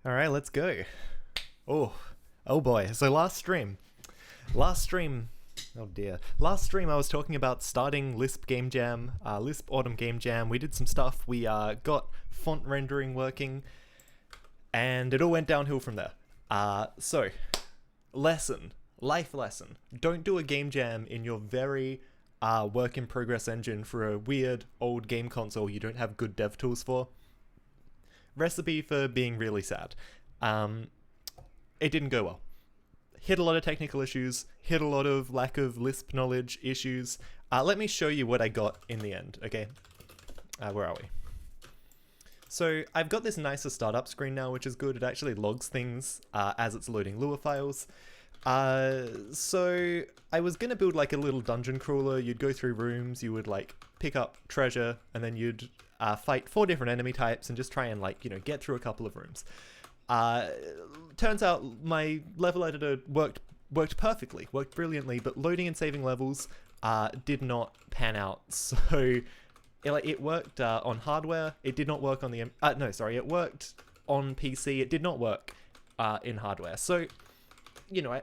All right, let's go. Oh boy. So last stream. Oh dear. Last stream I was talking about starting Lisp Game Jam, Lisp Autumn Game Jam. We did some stuff. We got font rendering working, and it all went downhill from there. So, life lesson. Don't do a game jam in your very work in progress engine for a weird old game console you don't have good dev tools for. Recipe for being really sad. It didn't go well. Hit a lot of technical issues, hit a lot of lack of Lisp knowledge issues. Let me show you what I got in the end, okay? Where are we? So I've got this nicer startup screen now, which is good. It actually logs things as it's loading Lua files. So I was gonna build like a little dungeon crawler. You'd go through rooms, you would like pick up treasure, and then you'd fight 4 different enemy types and just try and get through a couple of rooms. Turns out my level editor worked perfectly, worked brilliantly, but loading and saving levels did not pan out. So it worked on hardware. It did not work on the it worked on PC. It did not work in hardware. So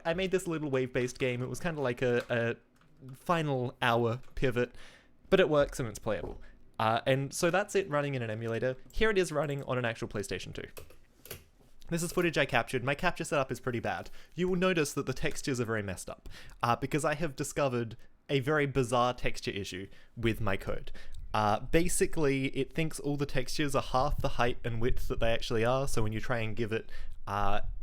I made this little wave-based game. It was kind of like a final hour pivot, but it works and it's playable. And so that's it running in an emulator. Here it is running on an actual PlayStation 2. This is footage I captured. My capture setup is pretty bad. You will notice that the textures are very messed up because I have discovered a very bizarre texture issue with my code. Basically, it thinks all the textures are half the height and width that they actually are, so when you try and give it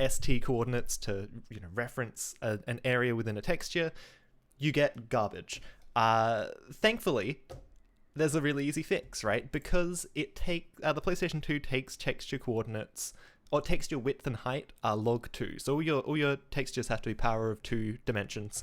ST coordinates to reference an area within a texture, you get garbage. Thankfully, there's a really easy fix, right? Because the PlayStation 2 takes texture coordinates, or texture width and height, log 2. So all your textures have to be power of 2 dimensions.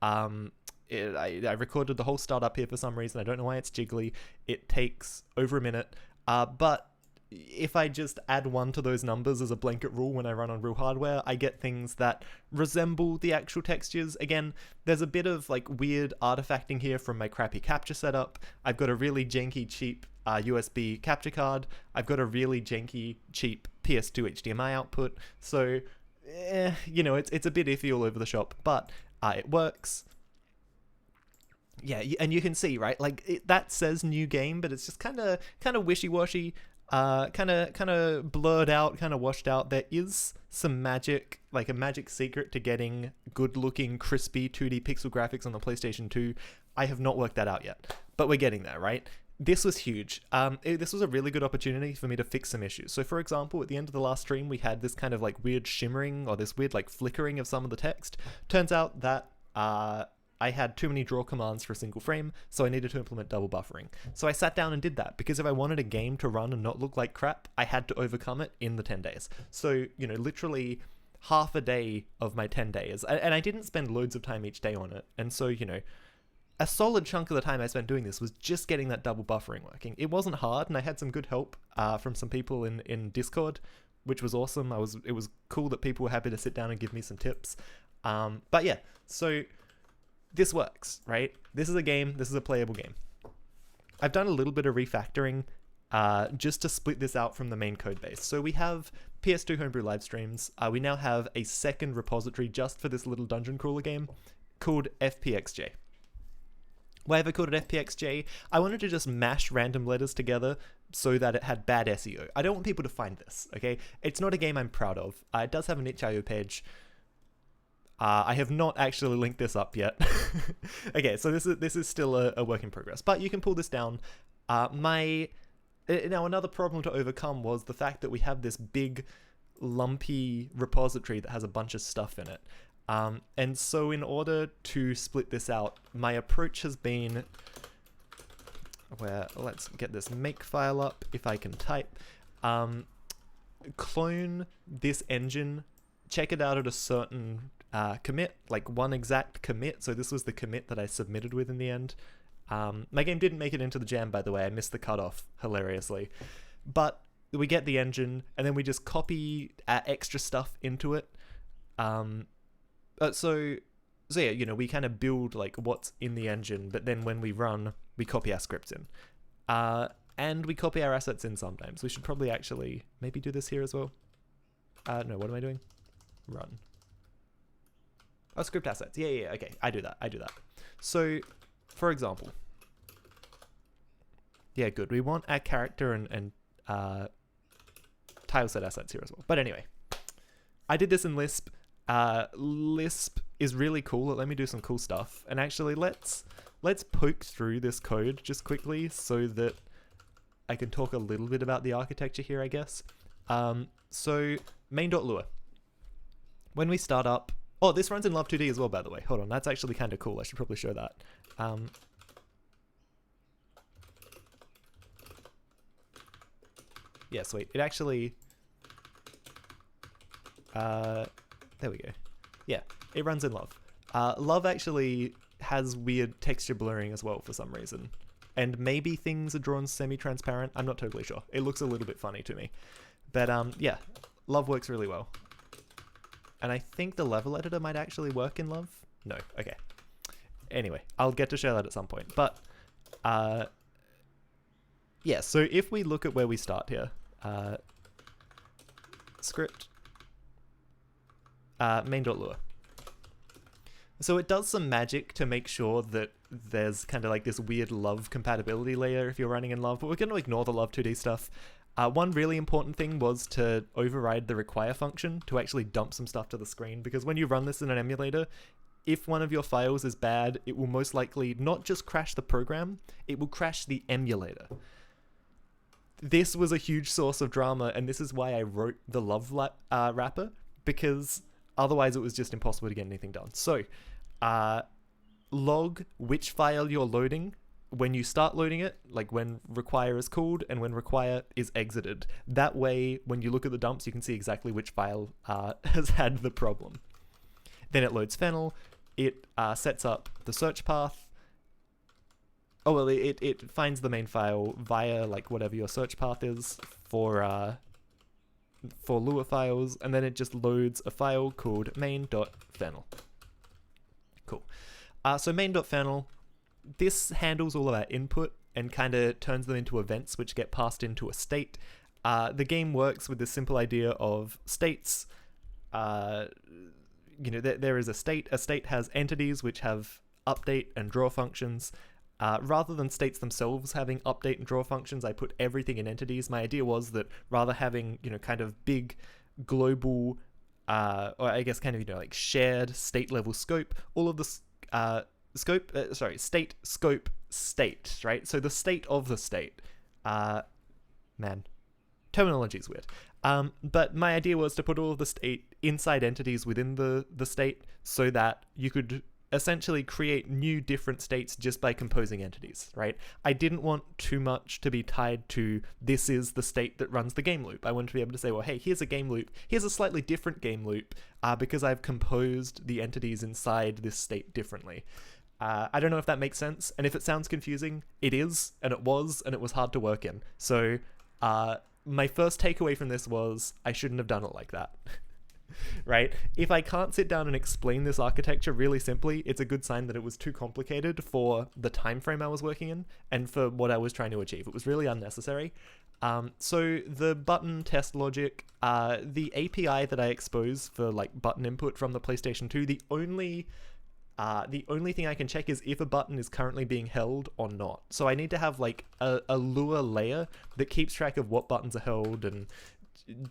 I recorded the whole startup here for some reason. I don't know why it's jiggly. It takes over a minute. But if I just add 1 to those numbers as a blanket rule when I run on real hardware, I get things that resemble the actual textures. Again, there's a bit of weird artifacting here from my crappy capture setup. I've got a really janky, cheap USB capture card. I've got a really janky, cheap PS2 HDMI output. So, it's a bit iffy all over the shop, but it works. Yeah, and you can see, right? That says new game, but it's just kind of wishy-washy. Kind of blurred out, kind of washed out. There is some magic, like a magic secret to getting good-looking, crispy 2D pixel graphics on the PlayStation 2. I have not worked that out yet, but we're getting there, right? This was huge. This was a really good opportunity for me to fix some issues. So, for example, at the end of the last stream, we had this kind of weird shimmering or this weird flickering of some of the text. Turns out that I had too many draw commands for a single frame, so I needed to implement double buffering. So I sat down and did that, because if I wanted a game to run and not look like crap, I had to overcome it in the 10 days. So, literally half a day of my 10 days, and I didn't spend loads of time each day on it, and so, a solid chunk of the time I spent doing this was just getting that double buffering working. It wasn't hard, and I had some good help from some people in Discord, which was awesome. It was cool that people were happy to sit down and give me some tips. But yeah, so this works, right? This is a game. This is a playable game. I've done a little bit of refactoring just to split this out from the main code base. So we have PS2 Homebrew live streams. We now have a second repository just for this little dungeon crawler game called FPXJ. Why have I called it FPXJ? I wanted to just mash random letters together so that it had bad SEO. I don't want people to find this, okay? It's not a game I'm proud of. It does have an itch.io page. I have not actually linked this up yet. Okay, so this is still a work in progress, but you can pull this down. Now another problem to overcome was the fact that we have this big lumpy repository that has a bunch of stuff in it. And so in order to split this out, my approach has been let's get this make file up if I can type. Clone this engine, check it out at a certain commit, one exact commit. So this was the commit that I submitted with in the end. My game didn't make it into the jam, by the way. I missed the cutoff hilariously. But we get the engine, and then we just copy extra stuff into it. So yeah, we kind of build what's in the engine, but then when we run, we copy our scripts in. And we copy our assets in sometimes. We should probably actually maybe do this here as well. No, what am I doing? Run. Oh, script assets. Yeah, okay. I do that. So, for example, yeah, good. We want our character and tile set assets here as well. But anyway, I did this in Lisp. Lisp is really cool. Let me do some cool stuff. And actually, let's poke through this code just quickly so that I can talk a little bit about the architecture here, I guess. So main.lua. When we start up, oh, this runs in Love 2D as well, by the way. Hold on, that's actually kind of cool. I should probably show that. Yeah, sweet. It actually, there we go. Yeah, it runs in Love. Love actually has weird texture blurring as well for some reason. And maybe things are drawn semi-transparent. I'm not totally sure. It looks a little bit funny to me. But yeah, Love works really well. And I think the level editor might actually work in Love. No, okay. Anyway, I'll get to show that at some point. But yeah, so if we look at where we start here, script, main.lua. So it does some magic to make sure that there's kind of like this weird Love compatibility layer if you're running in Love, but we're going to ignore the Love 2D stuff. One really important thing was to override the require function to actually dump some stuff to the screen, because when you run this in an emulator, if one of your files is bad, it will most likely not just crash the program, it will crash the emulator. This was a huge source of drama, and this is why I wrote the Love wrapper, because otherwise it was just impossible to get anything done. So, log which file you're loading when you start loading it, like when require is called and when require is exited. That way, when you look at the dumps, you can see exactly which file has had the problem. Then it loads fennel, it sets up the search path. Oh, well, it finds the main file via like whatever your search path is for Lua files, and then it just loads a file called main.fennel. Cool. So main.fennel, this handles all of our input and kind of turns them into events which get passed into a state. The game works with this simple idea of states. You know, there is a state. A state has entities which have update and draw functions. Rather than states themselves having update and draw functions, I put everything in entities. My idea was that rather having, you know, kind of big global, or I guess kind of, you know, like shared state level scope, all of the state, scope, state, right? So the state of the state. Man, terminology is weird. But my idea was to put all of the state inside entities within the state so that you could essentially create new different states just by composing entities, right? I didn't want too much to be tied to this is the state that runs the game loop. I wanted to be able to say, well, hey, here's a game loop. Here's a slightly different game loop because I've composed the entities inside this state differently. I don't know if that makes sense, and if it sounds confusing, it is, and it was hard to work in. So my first takeaway from this was I shouldn't have done it like that. Right? If I can't sit down and explain this architecture really simply, it's a good sign that it was too complicated for the time frame I was working in and for what I was trying to achieve. It was really unnecessary. So the button test logic, the API that I expose for like button input from the PlayStation 2, the only thing I can check is if a button is currently being held or not. So I need to have like a Lua layer that keeps track of what buttons are held and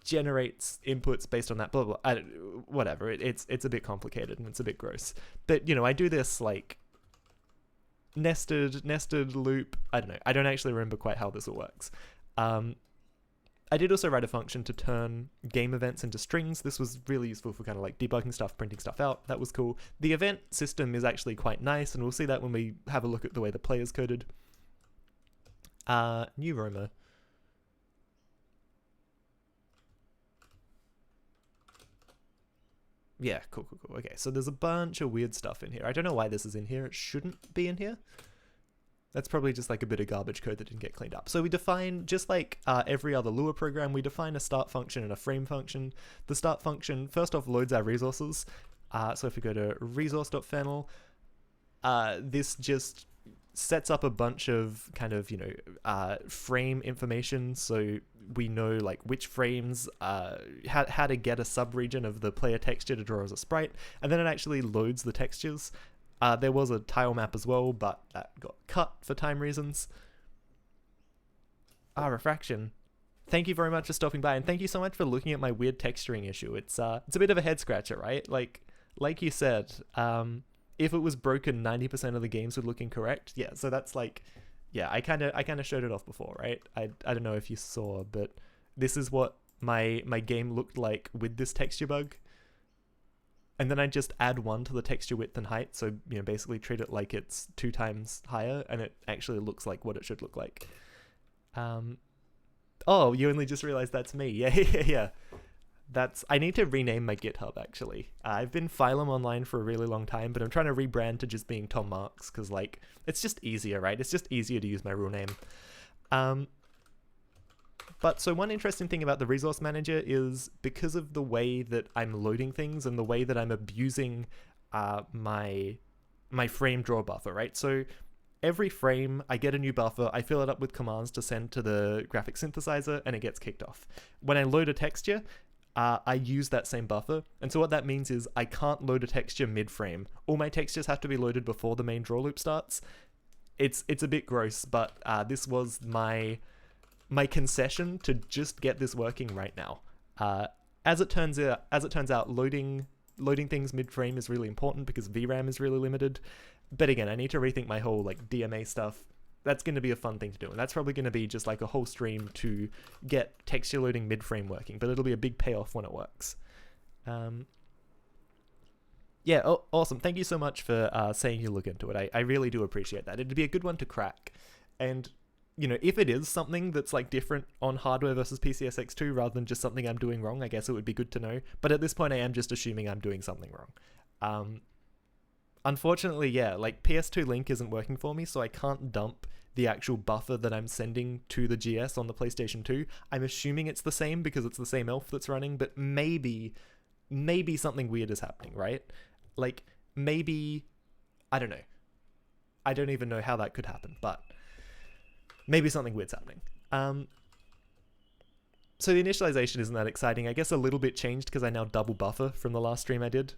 generates inputs based on that, blah, blah, blah. Whatever. It's a bit complicated and it's a bit gross. But, you know, I do this like nested loop. I don't know. I don't actually remember quite how this all works. I did also write a function to turn game events into strings. This was really useful for kind of like debugging stuff, printing stuff out. That was cool. The event system is actually quite nice, and we'll see that when we have a look at the way the player's coded. New Roma. Yeah, cool. Okay, so there's a bunch of weird stuff in here. I don't know why this is in here. It shouldn't be in here. That's probably just like a bit of garbage code that didn't get cleaned up. So we define, just like every other Lua program, we define a start function and a frame function. The start function, first off, loads our resources. So if we go to resource.fennel, this just sets up a bunch of kind of, frame information, so we know like which frames, how to get a sub-region of the player texture to draw as a sprite, and then it actually loads the textures. There was a tile map as well, but that got cut for time reasons. Refraction. Thank you very much for stopping by, and thank you so much for looking at my weird texturing issue. It's a bit of a head scratcher, right? Like you said, if it was broken, 90% of the games would look incorrect. Yeah, so that's like, yeah, I kind of showed it off before, right? I don't know if you saw, but this is what my game looked like with this texture bug. And then I just add 1 to the texture width and height, so basically treat it like it's 2 times higher, and it actually looks like what it should look like. Oh, you only just realized that's me. Yeah. I need to rename my GitHub, actually. I've been Phylum Online for a really long time, but I'm trying to rebrand to just being Tom Marks, because, like, it's just easier, right? It's just easier to use my real name. But so one interesting thing about the resource manager is because of the way that I'm loading things and the way that I'm abusing my frame draw buffer, right? So every frame, I get a new buffer, I fill it up with commands to send to the graphic synthesizer, and it gets kicked off. When I load a texture, I use that same buffer, and so what that means is I can't load a texture mid-frame. All my textures have to be loaded before the main draw loop starts. It's a bit gross, but this was my concession to just get this working right now. As it turns out, loading things mid-frame is really important because VRAM is really limited. But again, I need to rethink my whole like DMA stuff. That's going to be a fun thing to do, and that's probably going to be just like a whole stream to get texture loading mid-frame working, but it'll be a big payoff when it works. Yeah, awesome. Thank you so much for saying you look into it. I really do appreciate that. It'd be a good one to crack. And, if it is something that's like different on hardware versus PCSX2 rather than just something I'm doing wrong, I guess it would be good to know. But at this point, I am just assuming I'm doing something wrong. Unfortunately, yeah, like PS2 Link isn't working for me, so I can't dump the actual buffer that I'm sending to the GS on the PlayStation 2. I'm assuming it's the same because it's the same elf that's running, but maybe something weird is happening, right? Like, maybe, I don't know. I don't even know how that could happen, but maybe something weird's happening. So the initialization isn't that exciting. I guess a little bit changed because I now double buffer from the last stream I did.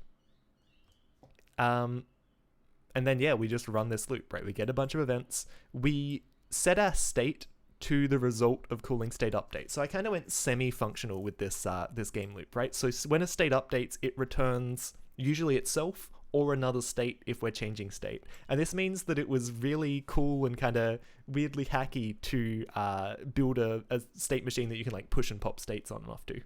And then, yeah, we just run this loop, right? We get a bunch of events. We set our state to the result of calling state update. So I kind of went semi-functional with this game loop, right? So when a state updates, it returns usually itself or another state if we're changing state. And this means that it was really cool and kind of weirdly hacky to build a state machine that you can like push and pop states on and off to.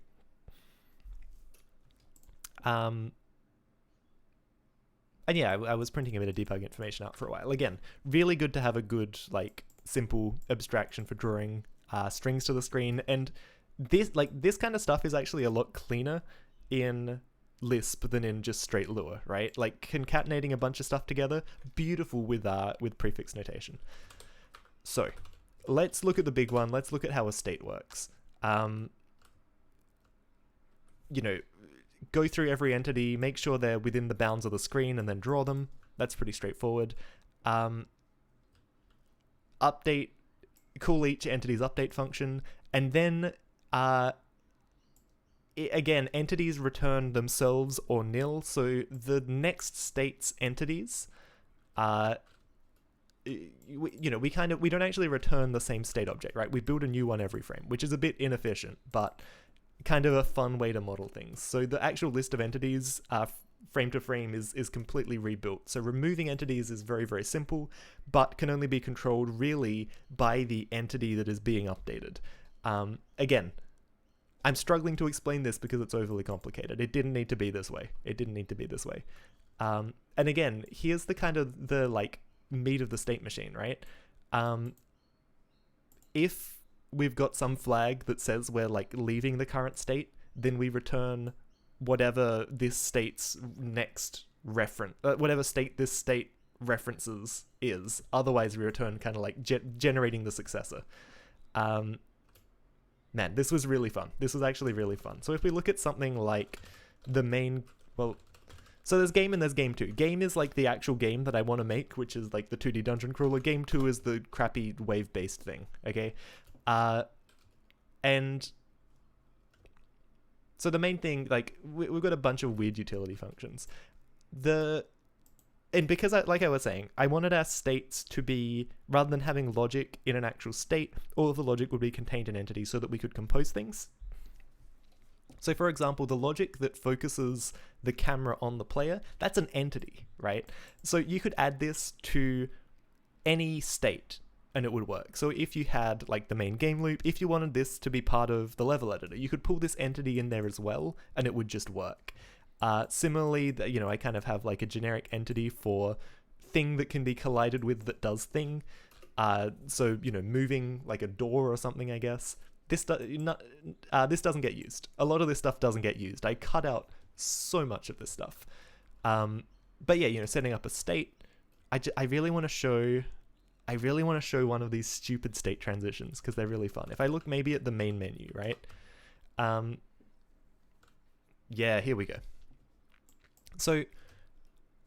And yeah, I was printing a bit of debug information out for a while. Again, really good to have a good, like, simple abstraction for drawing strings to the screen. And this kind of stuff is actually a lot cleaner in Lisp than in just straight Lua, right? Like, concatenating a bunch of stuff together, beautiful with prefix notation. So, let's look at the big one. Let's look at how a state works. Go through every entity, make sure they're within the bounds of the screen, and then draw them. That's pretty straightforward. Update, call each entity's update function, and then, again, entities return themselves or nil, so the next state's entities, we don't actually return the same state object, right? We build a new one every frame, which is a bit inefficient, but kind of a fun way to model things. So the actual list of entities frame to frame is completely rebuilt. So removing entities is very, very simple, but can only be controlled really by the entity that is being updated. Again, I'm struggling to explain this because it's overly complicated. It didn't need to be this way. And again, here's the kind of the like meat of the state machine, right? If we've got some flag that says we're like leaving the current state, then we return whatever this state's next reference, whatever state this state references is. Otherwise, we return kind of like generating the successor. Man, this was really fun. This was actually really fun. So if we look at something like the main, So there's game and there's game 2. Game is like the actual game that I want to make, which is like the 2D dungeon crawler. Game 2 is the crappy wave-based thing, okay? And so the main thing, like, we've got a bunch of weird utility functions. And because, like I was saying, I wanted our states to be, rather than having logic in an actual state, all of the logic would be contained in entities so that we could compose things. So for example, the logic that focuses the camera on the player, that's an entity, right? So you could add this to any state and it would work. So if you had like the main game loop, if you wanted this to be part of the level editor, you could pull this entity in there as well and it would just work. Similarly, I kind of have like a generic entity for thing that can be collided with that does thing. So, moving like a door or something, I guess. This doesn't get used. A lot of this stuff doesn't get used. I cut out so much of this stuff. But yeah, setting up a state. I really want to show one of these stupid state transitions because they're really fun. If I look maybe at the main menu, right? Yeah, here we go. So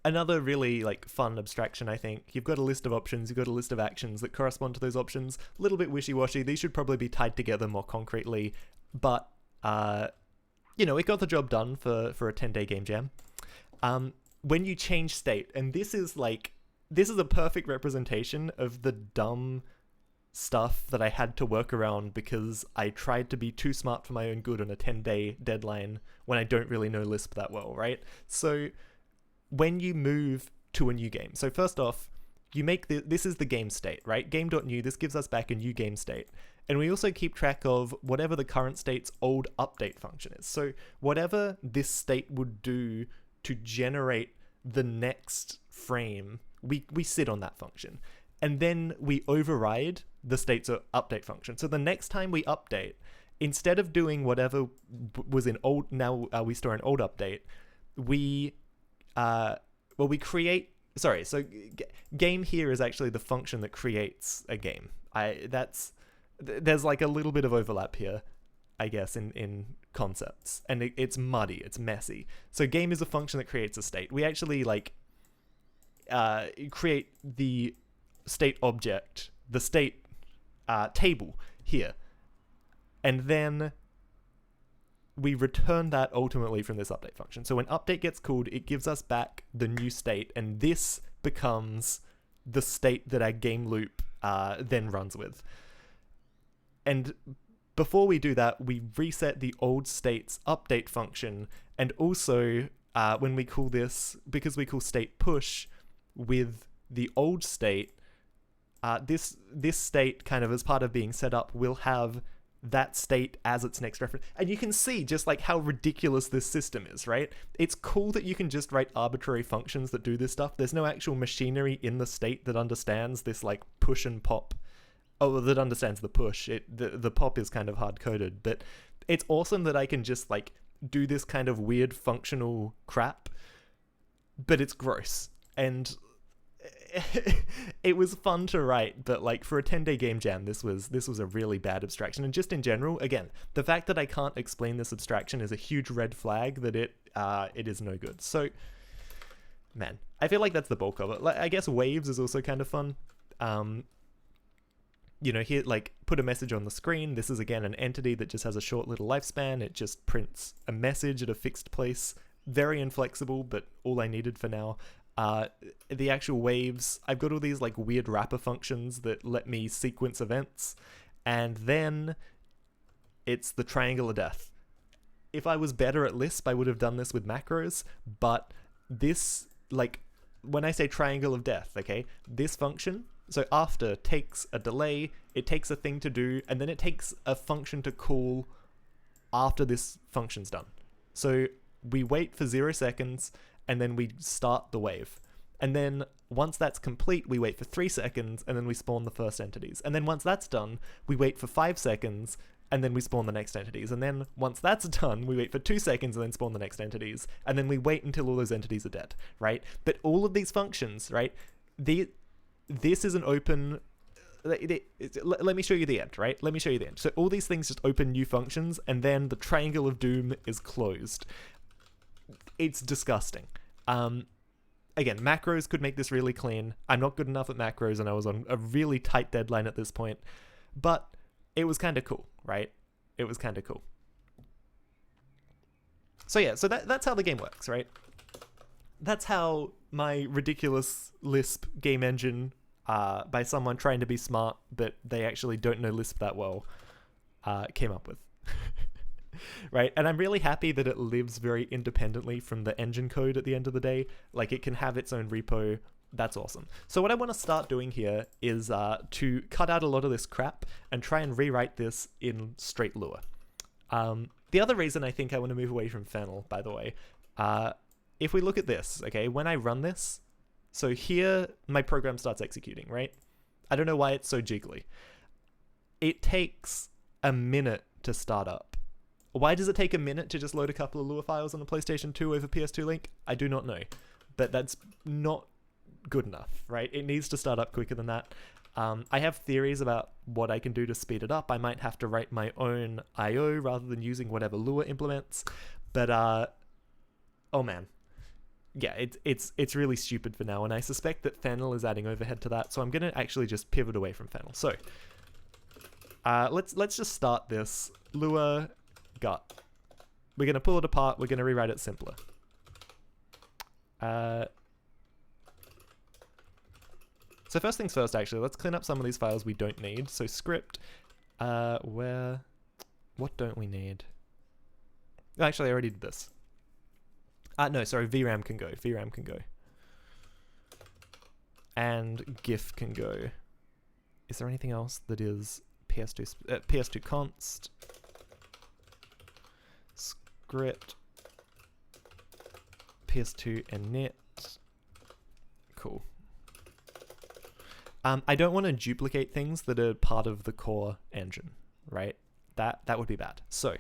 another really like fun abstraction, I think. You've got a list of options, you've got a list of actions that correspond to those options. A little bit wishy-washy. These should probably be tied together more concretely, but it got the job done for a 10-day game jam. When you change state, and this is a perfect representation of the dumb stuff that I had to work around because I tried to be too smart for my own good on a 10-day deadline when I don't really know Lisp that well, right? So when you move to a new game, so first off, you make this is the game state, right? Game.new, this gives us back a new game state. And we also keep track of whatever the current state's old update function is. So whatever this state would do to generate the next frame, we sit on that function. And then we override the state's update function. So the next time we update, instead of doing whatever was in old, now we store an old update, we create, so game here is actually the function that creates a game. There's like a little bit of overlap here, I guess, in concepts. And it's muddy, it's messy. So game is a function that creates a state. We actually create the state object, the state table here, and then we return that ultimately from this update function. So when update gets called, it gives us back the new state, and this becomes the state that our game loop then runs with. And before we do that, we reset the old state's update function, and also when we call this, because we call state push with the old state, this state, kind of as part of being set up, will have that state as its next reference. And you can see just like how ridiculous this system is, right? It's cool that you can just write arbitrary functions that do this stuff. There's no actual machinery in the state that understands this like push and pop. Oh, that understands the push. The pop is kind of hard-coded, but it's awesome that I can just like do this kind of weird functional crap, but it's gross. And it was fun to write, but like for a 10-day game jam, this was a really bad abstraction. And just in general, again, the fact that I can't explain this abstraction is a huge red flag that it is no good. So, man, I feel like that's the bulk of it. Like, I guess waves is also kind of fun. Here, like, put a message on the screen. This is, again, an entity that just has a short little lifespan. It just prints a message at a fixed place. Very inflexible, but all I needed for now. The actual waves, I've got all these like weird wrapper functions that let me sequence events, and then it's the triangle of death. If I was better at Lisp, I would have done this with macros, but this, like, when I say triangle of death, okay, this function, so after takes a delay, it takes a thing to do, and then it takes a function to call after this function's done. So we wait for 0 seconds, and then we start the wave. And then once that's complete, we wait for 3 seconds, and then we spawn the first entities. And then once that's done, we wait for 5 seconds, and then we spawn the next entities. And then once that's done, we wait for 2 seconds and then spawn the next entities. And then we wait until all those entities are dead, right? But all of these functions, right, this is an open... Let me show you the end, right? Let me show you the end. So all these things just open new functions, and then the triangle of doom is closed. It's disgusting. Again, macros could make this really clean. I'm not good enough at macros, and I was on a really tight deadline at this point. But it was kind of cool, right? It was kind of cool. So yeah, so that's how the game works, right? That's how my ridiculous Lisp game engine, by someone trying to be smart, but they actually don't know Lisp that well, came up with. Right? And I'm really happy that it lives very independently from the engine code at the end of the day. Like, it can have its own repo. That's awesome. So what I want to start doing here is to cut out a lot of this crap and try and rewrite this in straight Lua. The other reason I think I want to move away from Fennel, by the way, if we look at this, okay, when I run this, so here my program starts executing, right? I don't know why it's so jiggly. It takes a minute to start up. Why does it take a minute to just load a couple of Lua files on the PlayStation 2 over PS2 Link? I do not know, but that's not good enough, right? It needs to start up quicker than that. I have theories about what I can do to speed it up. I might have to write my own I/O rather than using whatever Lua implements, but oh man. Yeah, it's really stupid for now, and I suspect that Fennel is adding overhead to that, so I'm going to actually just pivot away from Fennel. So, let's just start this. Lua gut. We're going to pull it apart, we're going to rewrite it simpler. So first things first, actually, let's clean up some of these files we don't need. So script, what don't we need? Actually, I already did this. No, sorry, VRAM can go. VRAM can go. And GIF can go. Is there anything else that is PS2 const, script, PS2 init? Cool. I don't want to duplicate things that are part of the core engine, right? That would be bad. So,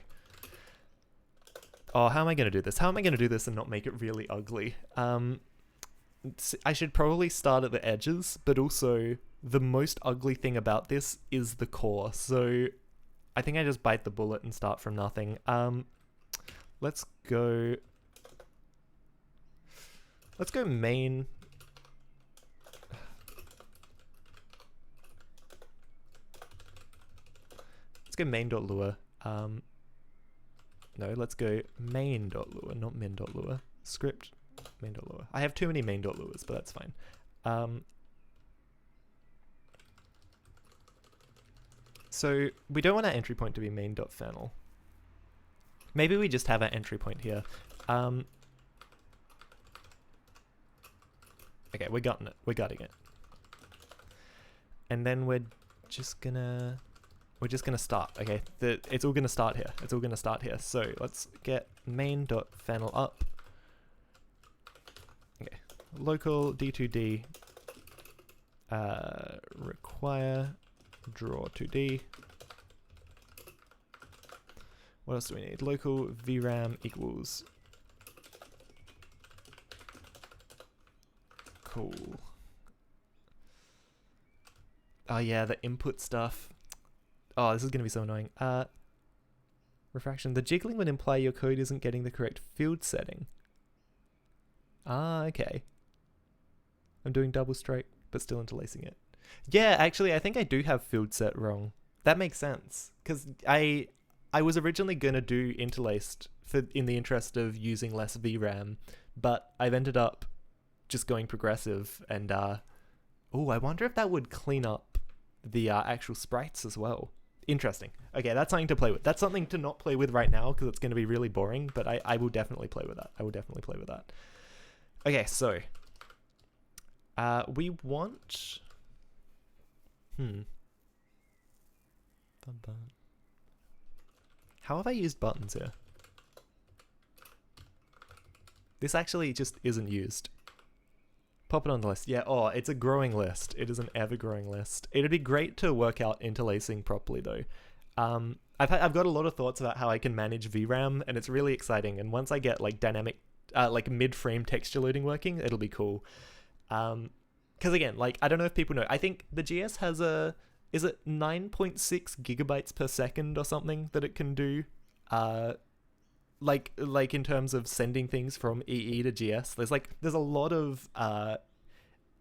how am I going to do this? How am I going to do this and not make it really ugly? I should probably start at the edges, but also the most ugly thing about this is the core. So I think I just bite the bullet and start from nothing. Let's go main. Let's go main.lua. No, let's go main.lua, not min.lua. Script main.lua. I have too many main.luas, but that's fine. So we don't want our entry point to be main.fennel. Maybe we just have our entry point here. Okay, we're gutting it. We're gutting it. And then we're just gonna start. Okay, it's all gonna start here. It's all gonna start here. So let's get main.fennel up. Okay, local d2d require draw 2d. What else do we need? Local VRAM equals. Cool. Oh yeah, the input stuff. Oh, this is going to be so annoying. Refraction. The jiggling would imply your code isn't getting the correct field setting. Ah, okay. I'm doing double strike, but still interlacing it. Yeah, actually, I think I do have field set wrong. That makes sense. Because I was originally going to do interlaced in the interest of using less VRAM, but I've ended up just going progressive, and I wonder if that would clean up the actual sprites as well. Interesting. Okay, that's something to play with. That's something to not play with right now because it's going to be really boring, but I will definitely play with that. I will definitely play with that. Okay, so we want how have I used buttons here? This actually just isn't used. Pop it on the list. Yeah, it's a growing list. It is an ever-growing list. It'd be great to work out interlacing properly, though. I've got a lot of thoughts about how I can manage VRAM, and it's really exciting. And once I get like dynamic, like mid-frame texture loading working, it'll be cool. Because again, like I don't know if people know. I think the GS has is it 9.6 gigabytes per second or something that it can do? like in terms of sending things from EE to GS, there's a lot of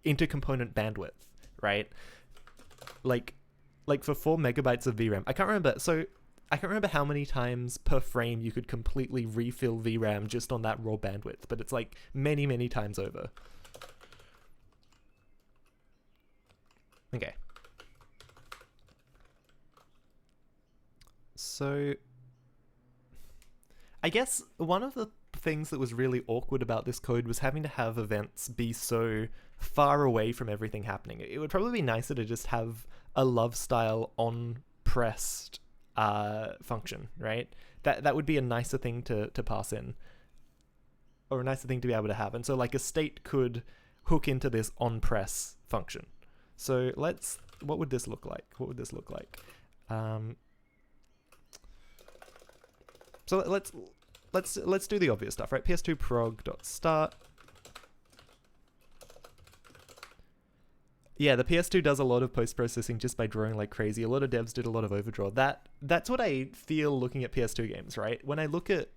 intercomponent bandwidth, right? Like for 4 megabytes of VRAM, I can't remember how many times per frame you could completely refill VRAM just on that raw bandwidth, but it's like many times over. Okay. So I guess one of the things that was really awkward about this code was having to have events be so far away from everything happening. It would probably be nicer to just have a love style on pressed function, right? That would be a nicer thing to pass in, or a nicer thing to be able to have. And so like a state could hook into this on press function. So what would this look like? So let's do the obvious stuff, right? ps2 prog.start. Yeah, the PS2 does a lot of post-processing just by drawing like crazy. A lot of devs did a lot of overdraw. That's what I feel looking at PS2 games, right? When I look at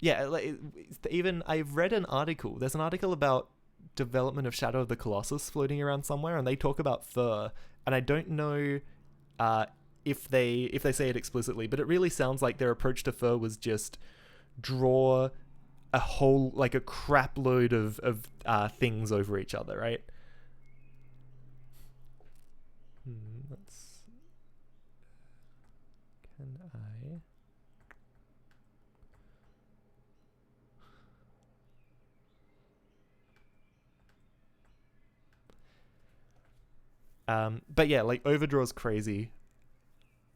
even I've read an article. There's an article about development of Shadow of the Colossus floating around somewhere, and they talk about fur, and I don't know if they say it explicitly, but it really sounds like their approach to fur was just draw a whole, like a crap load of things over each other, right? But yeah, like overdraw's crazy.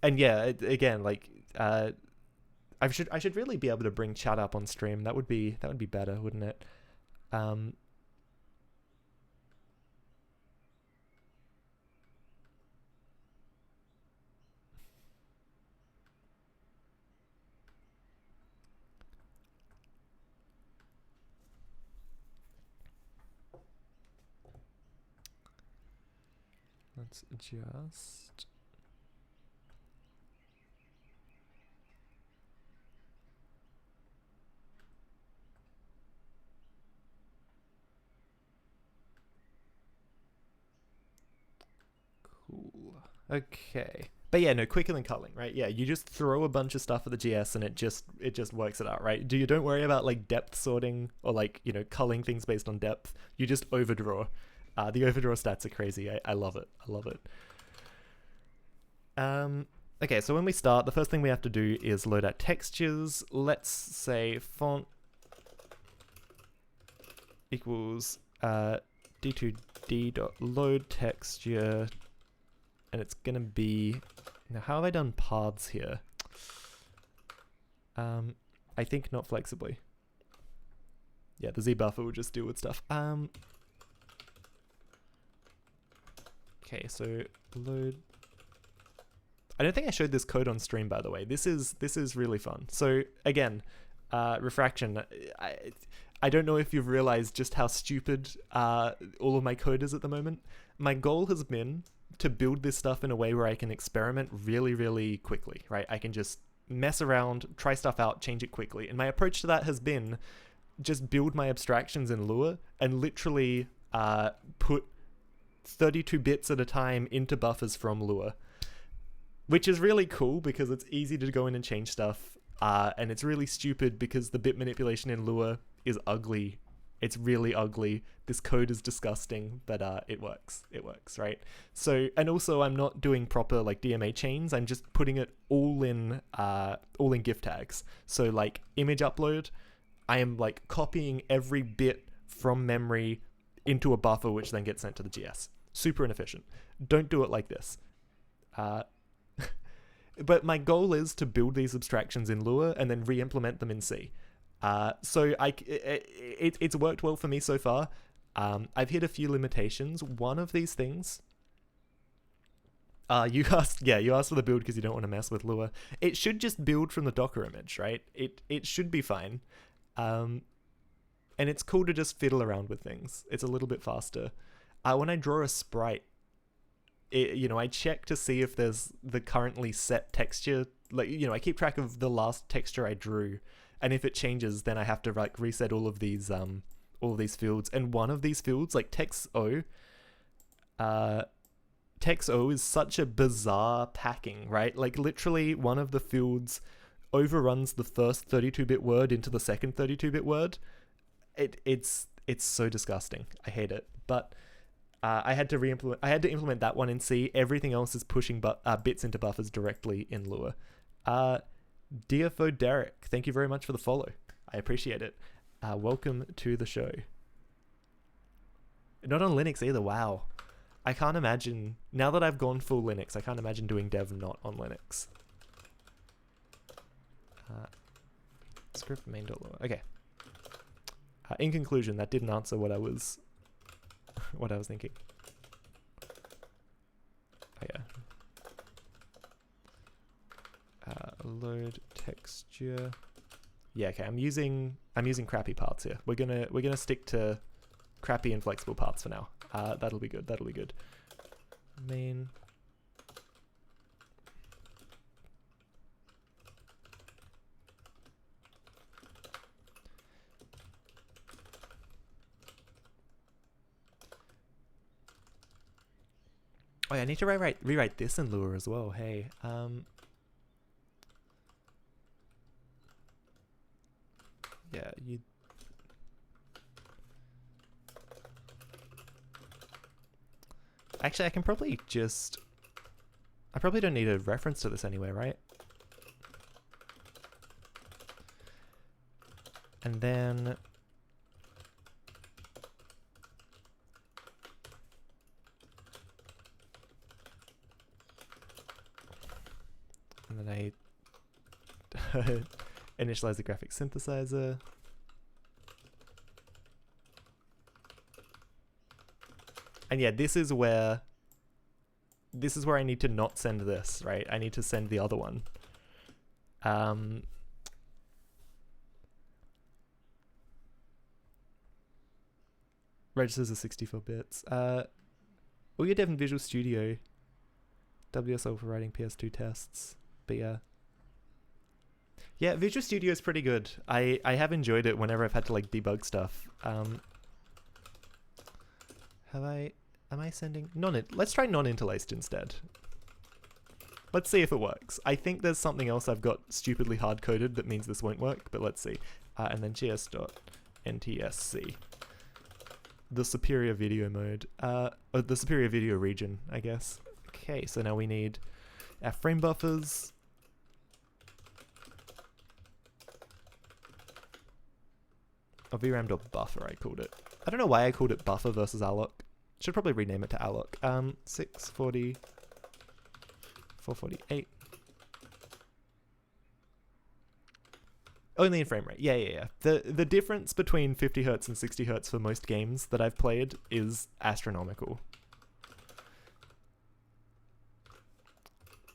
And yeah, again, like I should really be able to bring chat up on stream. That would be better, wouldn't it? Let's just cool. Okay. But yeah, no, quicker than culling, right? Yeah, you just throw a bunch of stuff at the GS and it just works it out, right? Don't worry about like depth sorting or like, you know, culling things based on depth. You just overdraw. The overdraw stats are crazy. I love it. Okay, so when we start, the first thing we have to do is load our textures. Let's say font equals d2d.load texture, and it's gonna be, now how have I done paths here? I think not flexibly. Yeah, the Z buffer will just deal with stuff. Okay, so load. I don't think I showed this code on stream, by the way. This is really fun. So again, refraction. I don't know if you've realized just how stupid all of my code is at the moment. My goal has been to build this stuff in a way where I can experiment really, really quickly, right? I can just mess around, try stuff out, change it quickly. And my approach to that has been just build my abstractions in Lua and literally put 32 bits at a time into buffers from Lua, which is really cool because it's easy to go in and change stuff, and it's really stupid because the bit manipulation in Lua is ugly. It's really ugly. This code is disgusting, but it works, right? So, and also I'm not doing proper like DMA chains. I'm just putting it all in GIF tags. So like image upload, I am like copying every bit from memory into a buffer, which then gets sent to the GS. Super inefficient. Don't do it like this. But my goal is to build these abstractions in Lua and then re-implement them in C. So it's worked well for me so far. I've hit a few limitations. One of these things, you asked for the build because you don't want to mess with Lua. It should just build from the Docker image, right? It should be fine. And it's cool to just fiddle around with things. It's a little bit faster. When I draw a sprite, I check to see if there's the currently set texture. Like, I keep track of the last texture I drew, and if it changes, then I have to like reset all of these fields. And one of these fields, like text O is such a bizarre packing, right? Like literally one of the fields overruns the first 32-bit word into the second 32-bit word. It's so disgusting. I hate it. But I had to implement that one in C. Everything else is pushing bits into buffers directly in Lua. DFO Derek, thank you very much for the follow. I appreciate it. Welcome to the show. Not on Linux either. Wow. I can't imagine, now that I've gone full Linux, I can't imagine doing dev not on Linux. Script main.lua. Okay. In conclusion, that didn't answer what I was thinking. Oh yeah. Load texture. Yeah, okay. I'm using crappy parts here. We're gonna stick to crappy and flexible parts for now. That'll be good. That'll be good. Main. Oh yeah, I need to rewrite this in Lua as well. Hey, yeah, you. Actually, I can probably just. I probably don't need a reference to this anyway, right? And then. And then I initialize the graphic synthesizer. And yeah, this is where I need to not send this, right? I need to send the other one. Registers are 64 bits. All your dev in Visual Studio. WSL for writing PS2 tests. But yeah. Yeah, Visual Studio is pretty good. I have enjoyed it whenever I've had to like debug stuff. Am I sending let's try non-interlaced instead. Let's see if it works. I think there's something else I've got stupidly hard-coded that means this won't work, but let's see. And then gs.ntsc. The superior video mode. The superior video region, I guess. Okay, so now we need our frame buffers. Oh, VRAM.buffer I called it. I don't know why I called it buffer versus alloc. Should probably rename it to alloc. 640, 448. Only in frame rate. Yeah. The difference between 50 Hz and 60 Hz for most games that I've played is astronomical.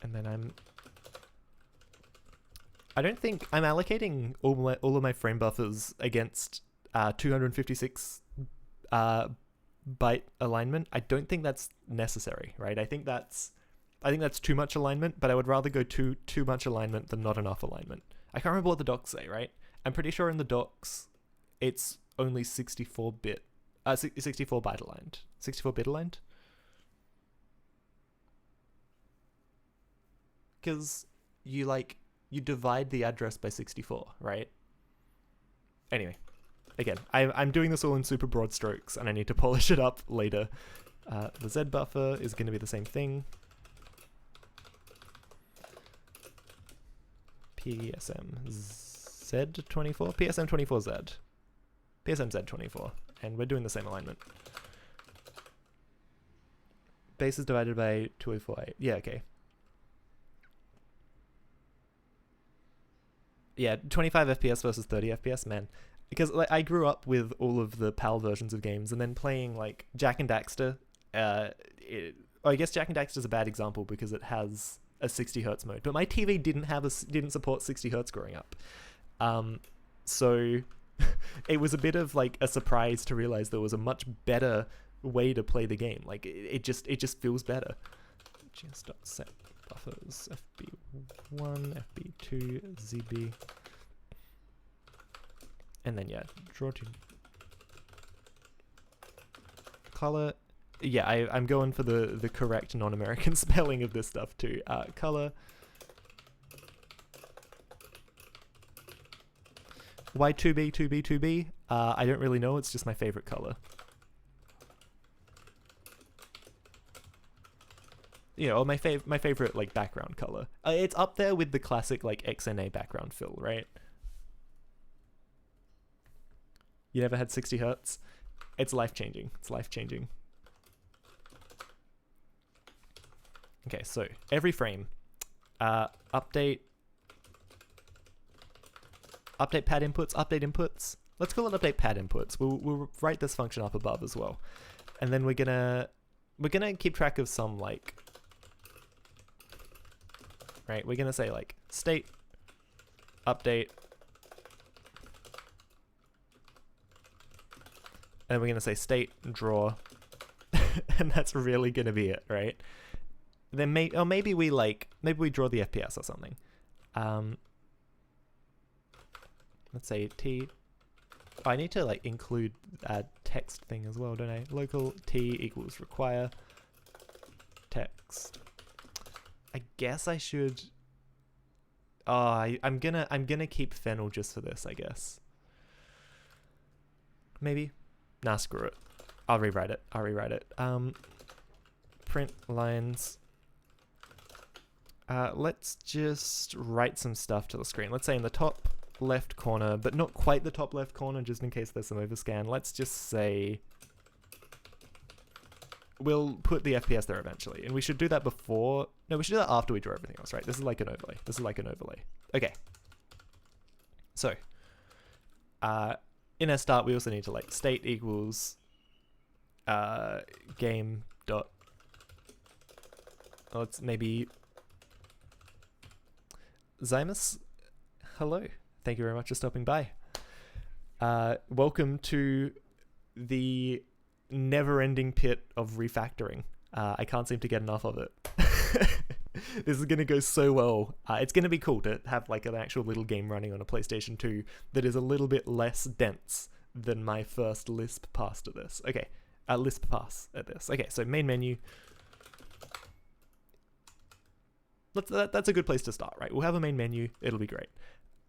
And then I don't think I'm allocating all of my frame buffers against 256 byte alignment. I don't think that's necessary, right? I think that's too much alignment, but I would rather go too much alignment than not enough alignment. I can't remember what the docs say, right? I'm pretty sure in the docs it's only 64 byte aligned. 64 bit aligned? Because you divide the address by 64, right? Anyway, again, I'm doing this all in super broad strokes, and I need to polish it up later. The Z buffer is going to be the same thing. PSM-Z24? PSM-24Z. PSM-Z24. And we're doing the same alignment. Base is divided by 2048. Yeah, okay. Yeah, 25 FPS versus 30 FPS, man. Because I grew up with all of the PAL versions of games, and then playing like Jak and Daxter. I guess Jak and Daxter's a bad example because it has a 60 Hz mode, but my TV didn't support 60 Hz growing up. So it was a bit of like a surprise to realize there was a much better way to play the game. Like it just feels better. gs.set buffers fb1, fb2, zb, and then yeah, draw to color. Yeah, I'm going for the correct non-American spelling of this stuff too. Color. Why 2B, 2B, 2B? I don't really know, it's just my favorite color. You know, my favorite like background color. It's up there with the classic like XNA background fill, right? You never had 60 hertz? It's life-changing. It's life-changing. Okay, so every frame, update pad inputs, update inputs. Let's call it update pad inputs. We'll write this function up above as well, and then we're gonna keep track of some like, right? We're gonna say like state update, and we're gonna say state draw, and that's really gonna be it, right? Then maybe we draw the FPS or something. Let's say t. Oh, I need to like include a text thing as well, don't I? Local t equals require text. I guess I should. Oh, I'm gonna keep fennel just for this, I guess. Maybe. Nah, screw it. I'll rewrite it. Print lines. Let's just write some stuff to the screen. Let's say in the top left corner, but not quite the top left corner, just in case there's some overscan. Let's just say we'll put the FPS there eventually, and we should do that before. No, we should do that after we draw everything else, right? This is like an overlay. Okay. So, in our start, we also need to like state equals game dot. Let's maybe. Zymus, hello. Thank you very much for stopping by. Welcome to the never-ending pit of refactoring. I can't seem to get enough of it. This is going to go so well. It's going to be cool to have like an actual little game running on a PlayStation 2 that is a little bit less dense than my first Lisp pass to this. Okay, Lisp pass at this. Okay, so main menu. That's a good place to start, right? We'll have a main menu. It'll be great.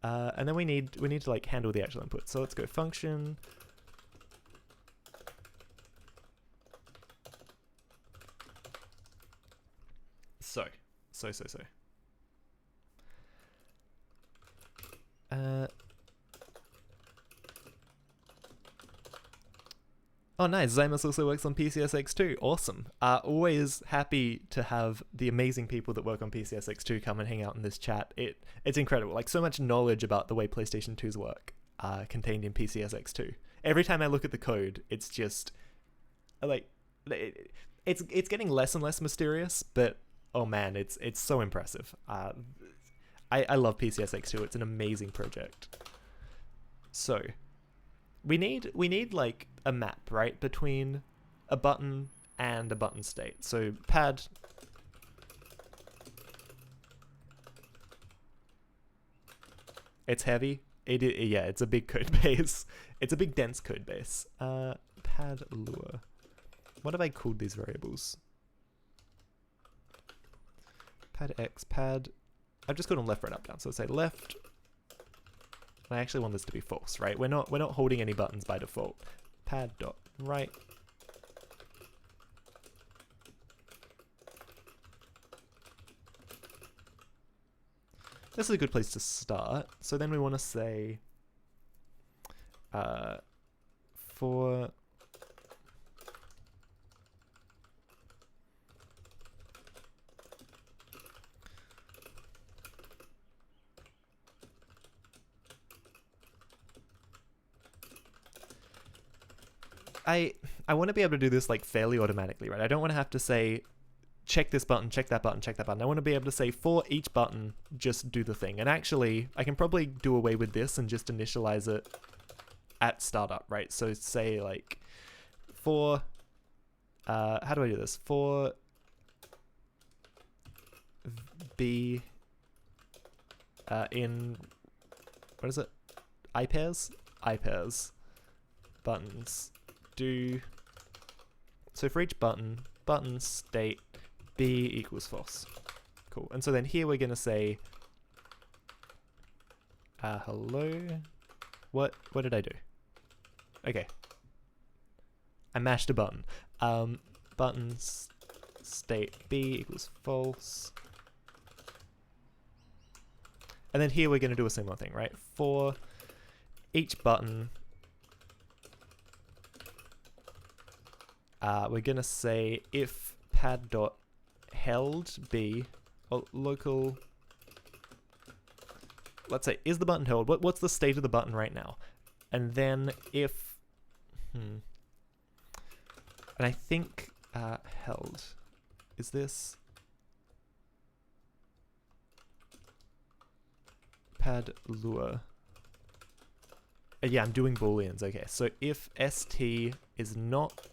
And then we need to like handle the actual input. So let's go function. So. Oh, nice. Zymus also works on PCSX2. Awesome. Always happy to have the amazing people that work on PCSX2 come and hang out in this chat. It's incredible. Like, so much knowledge about the way PlayStation 2s work contained in PCSX2. Every time I look at the code, it's just like it's getting less and less mysterious, but oh man, it's so impressive. I love PCSX2. It's an amazing project. So we need like a map, right, between a button and a button state. So pad it's heavy. Yeah, it's a big code base. It's a big dense code base. Pad Lua. What have I called these variables? Pad X, pad. I've just called them left, right, up, down. So say left. I actually want this to be false, right? We're not holding any buttons by default. Pad dot right. This is a good place to start. So then we want to say for I want to be able to do this like fairly automatically, right? I don't want to have to say check this button, check that button, check that button. I want to be able to say for each button, just do the thing. And actually, I can probably do away with this and just initialize it at startup, right? So say like for, how do I do this? For be in, what is it? iPairs? iPairs. Buttons. Do, so for each button, button state B equals false. Cool. And so then here we're going to say, hello. What did I do? Okay. I mashed a button. Buttons state B equals false. And then here we're going to do a similar thing, right? For each button, we're going to say if pad.held B, or local, let's say, is the button held? What's the state of the button right now? And then if, and I think held, is this pad Lua? Yeah, I'm doing booleans. Okay, so if st is not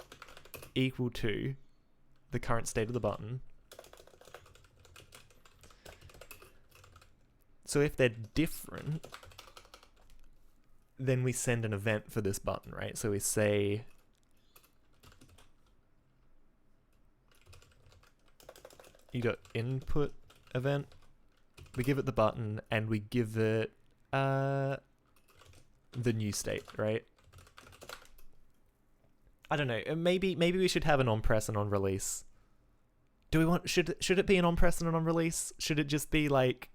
equal to the current state of the button, so if they're different, then we send an event for this button, right? So we say you got input event, we give it the button, and we give it the new state, right? I don't know. Maybe we should have an on press and on release. Do we want, should it be an on press and an on release? Should it just be like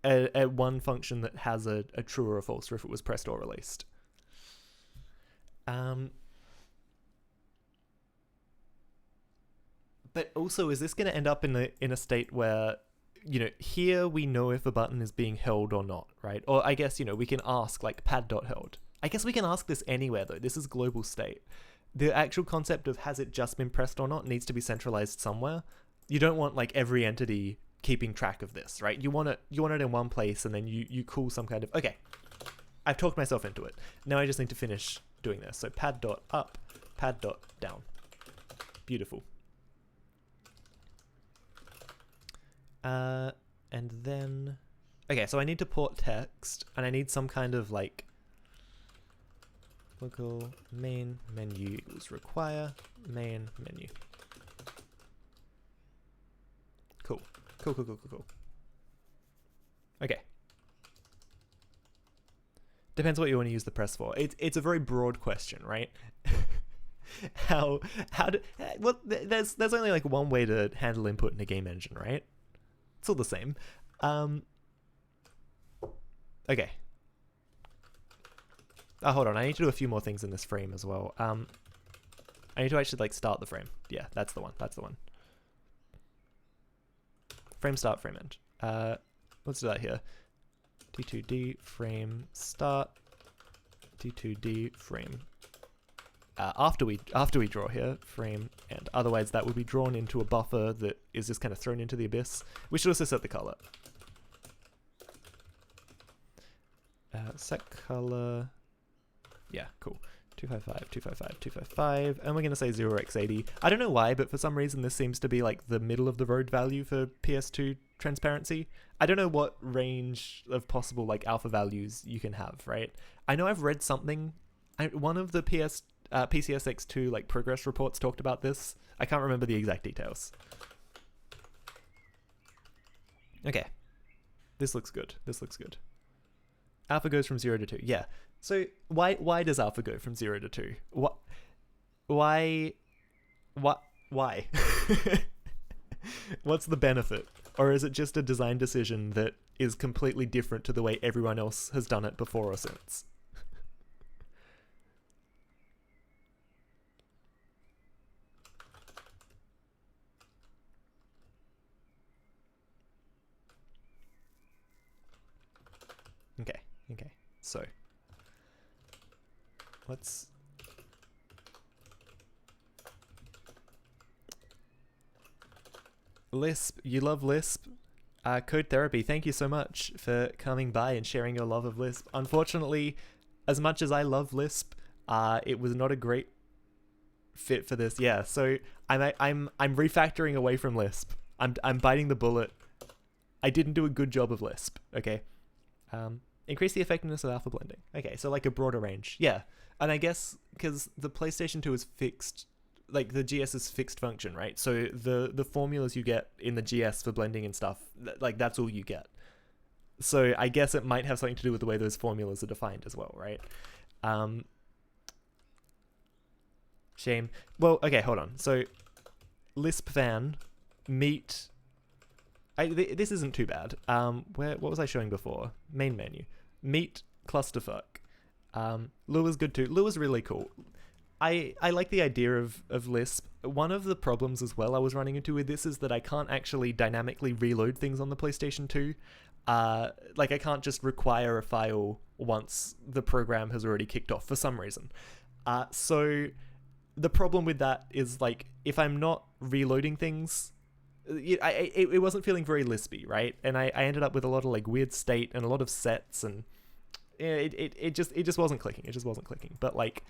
a one function that has a true or a false if it was pressed or released? But also, is this going to end up in a state where, you know, here we know if a button is being held or not, right? Or I guess, you know, we can ask like pad.held. I guess we can ask this anywhere though. This is global state. The actual concept of has it just been pressed or not needs to be centralized somewhere. You don't want like every entity keeping track of this, right? You want it in one place, and then you call some kind of, okay, I've talked myself into it. Now I just need to finish doing this. So pad.up, pad.down. Beautiful. And then, okay, so I need to port text, and I need some kind of like local main menu equals require main menu. Cool. Cool. Okay. Depends what you want to use the press for. It's a very broad question, right? There's only like one way to handle input in a game engine, right? It's all the same. Okay. Oh, hold on. I need to do a few more things in this frame as well. I need to actually like start the frame. Yeah, that's the one. Frame start, frame end. Let's do that here. D2D frame start. D2D frame. After we draw here, frame end. Otherwise, that would be drawn into a buffer that is just kind of thrown into the abyss. We should also set the color. Set color. Yeah, cool. 255, 255, 255, and we're going to say 0x80. I don't know why, but for some reason this seems to be like the middle of the road value for PS2 transparency. I don't know what range of possible like alpha values you can have, right? I know I've read something. One of the PCSX2 like progress reports talked about this. I can't remember the exact details. Okay. This looks good. Alpha goes from 0 to 2. Yeah. So why does alpha go from 0 to 2? Why? What's the benefit? Or is it just a design decision that is completely different to the way everyone else has done it before or since? Okay. So let's Lisp. You love Lisp. Code Therapy, thank you so much for coming by and sharing your love of Lisp. Unfortunately, as much as I love Lisp, it was not a great fit for this. Yeah, so I'm refactoring away from Lisp. I'm biting the bullet I didn't do a good job of Lisp. Okay. Increase the effectiveness of alpha blending. Okay, so like a broader range. Yeah. And I guess because the PlayStation 2 is fixed, like the GS is fixed function, right? So the formulas you get in the GS for blending and stuff, like that's all you get. So I guess it might have something to do with the way those formulas are defined as well, right? Shame. Well, okay, hold on. So Lisp van meet. This isn't too bad. What was I showing before? Main menu. Meet clusterfuck. Lua's good too. Lua's really cool. I like the idea of Lisp. One of the problems as well I was running into with this is that I can't actually dynamically reload things on the PlayStation 2. Like I can't just require a file once the program has already kicked off for some reason. So the problem with that is like if I'm not reloading things, it wasn't feeling very Lispy, right? And I ended up with a lot of like weird state and a lot of sets, and it just wasn't clicking. It just wasn't clicking. But like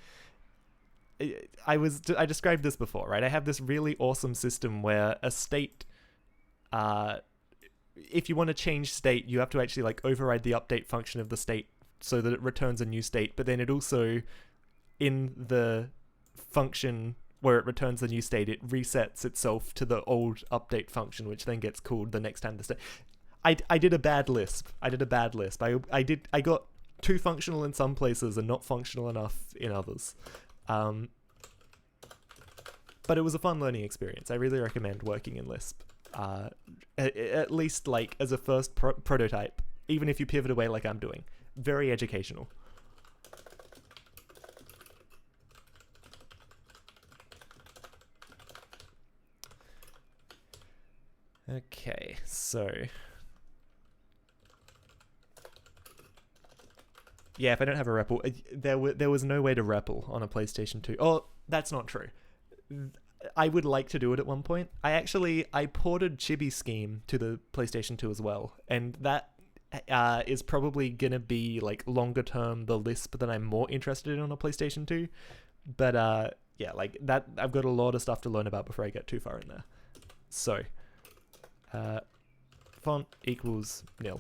I described this before, right? I have this really awesome system where a state, if you want to change state, you have to actually like override the update function of the state so that it returns a new state. But then it also, in the function where it returns the new state, it resets itself to the old update function, which then gets called the next time the state. I did a bad Lisp. I got too functional in some places and not functional enough in others. But it was a fun learning experience. I really recommend working in Lisp. At least like as a first prototype, even if you pivot away like I'm doing. Very educational. Okay, so yeah, if I don't have a REPL, there was no way to REPL on a PlayStation 2. Oh, that's not true. I would like to do it at one point. I ported Chibi Scheme to the PlayStation 2 as well, and that is probably gonna be like longer term the Lisp that I'm more interested in on a PlayStation 2. But yeah, like that I've got a lot of stuff to learn about before I get too far in there. So font equals nil.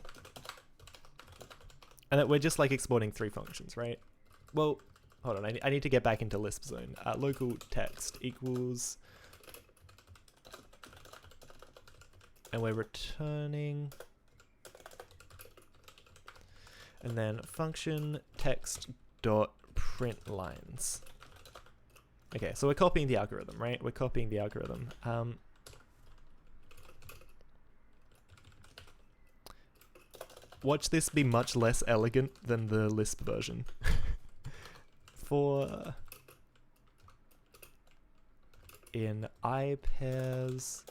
And that we're just like exporting 3 functions, right? Well, hold on, I need to get back into Lisp zone. Local text equals, and we're returning, and then function text dot print lines. Okay, so we're copying the algorithm, right? We're copying the algorithm. Watch this be much less elegant than the Lisp version. For in iPairs.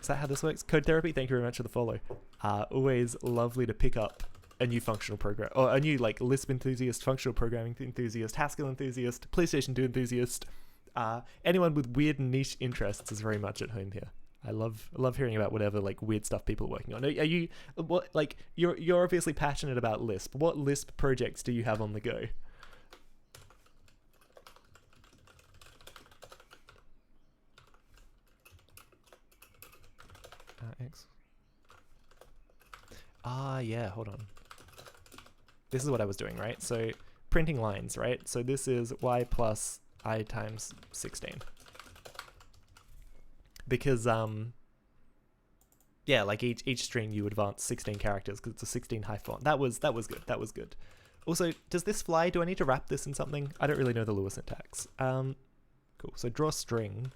Is that how this works? Code Therapy, thank you very much for the follow. Always lovely to pick up a new functional program, or a new like Lisp enthusiast, functional programming enthusiast, Haskell enthusiast, PlayStation 2 enthusiast. Anyone with weird niche interests is very much at home here. I love hearing about whatever like weird stuff people are working on. Are you what like you're obviously passionate about Lisp. What Lisp projects do you have on the go? X. Yeah, hold on. This is what I was doing, right? So printing lines, right? So this is y plus I times 16. Because yeah, like each string you advance 16 characters because it's a 16 high font. That was good. That was good. Also, does this fly? Do I need to wrap this in something? I don't really know the Lua syntax. Cool. So draw string.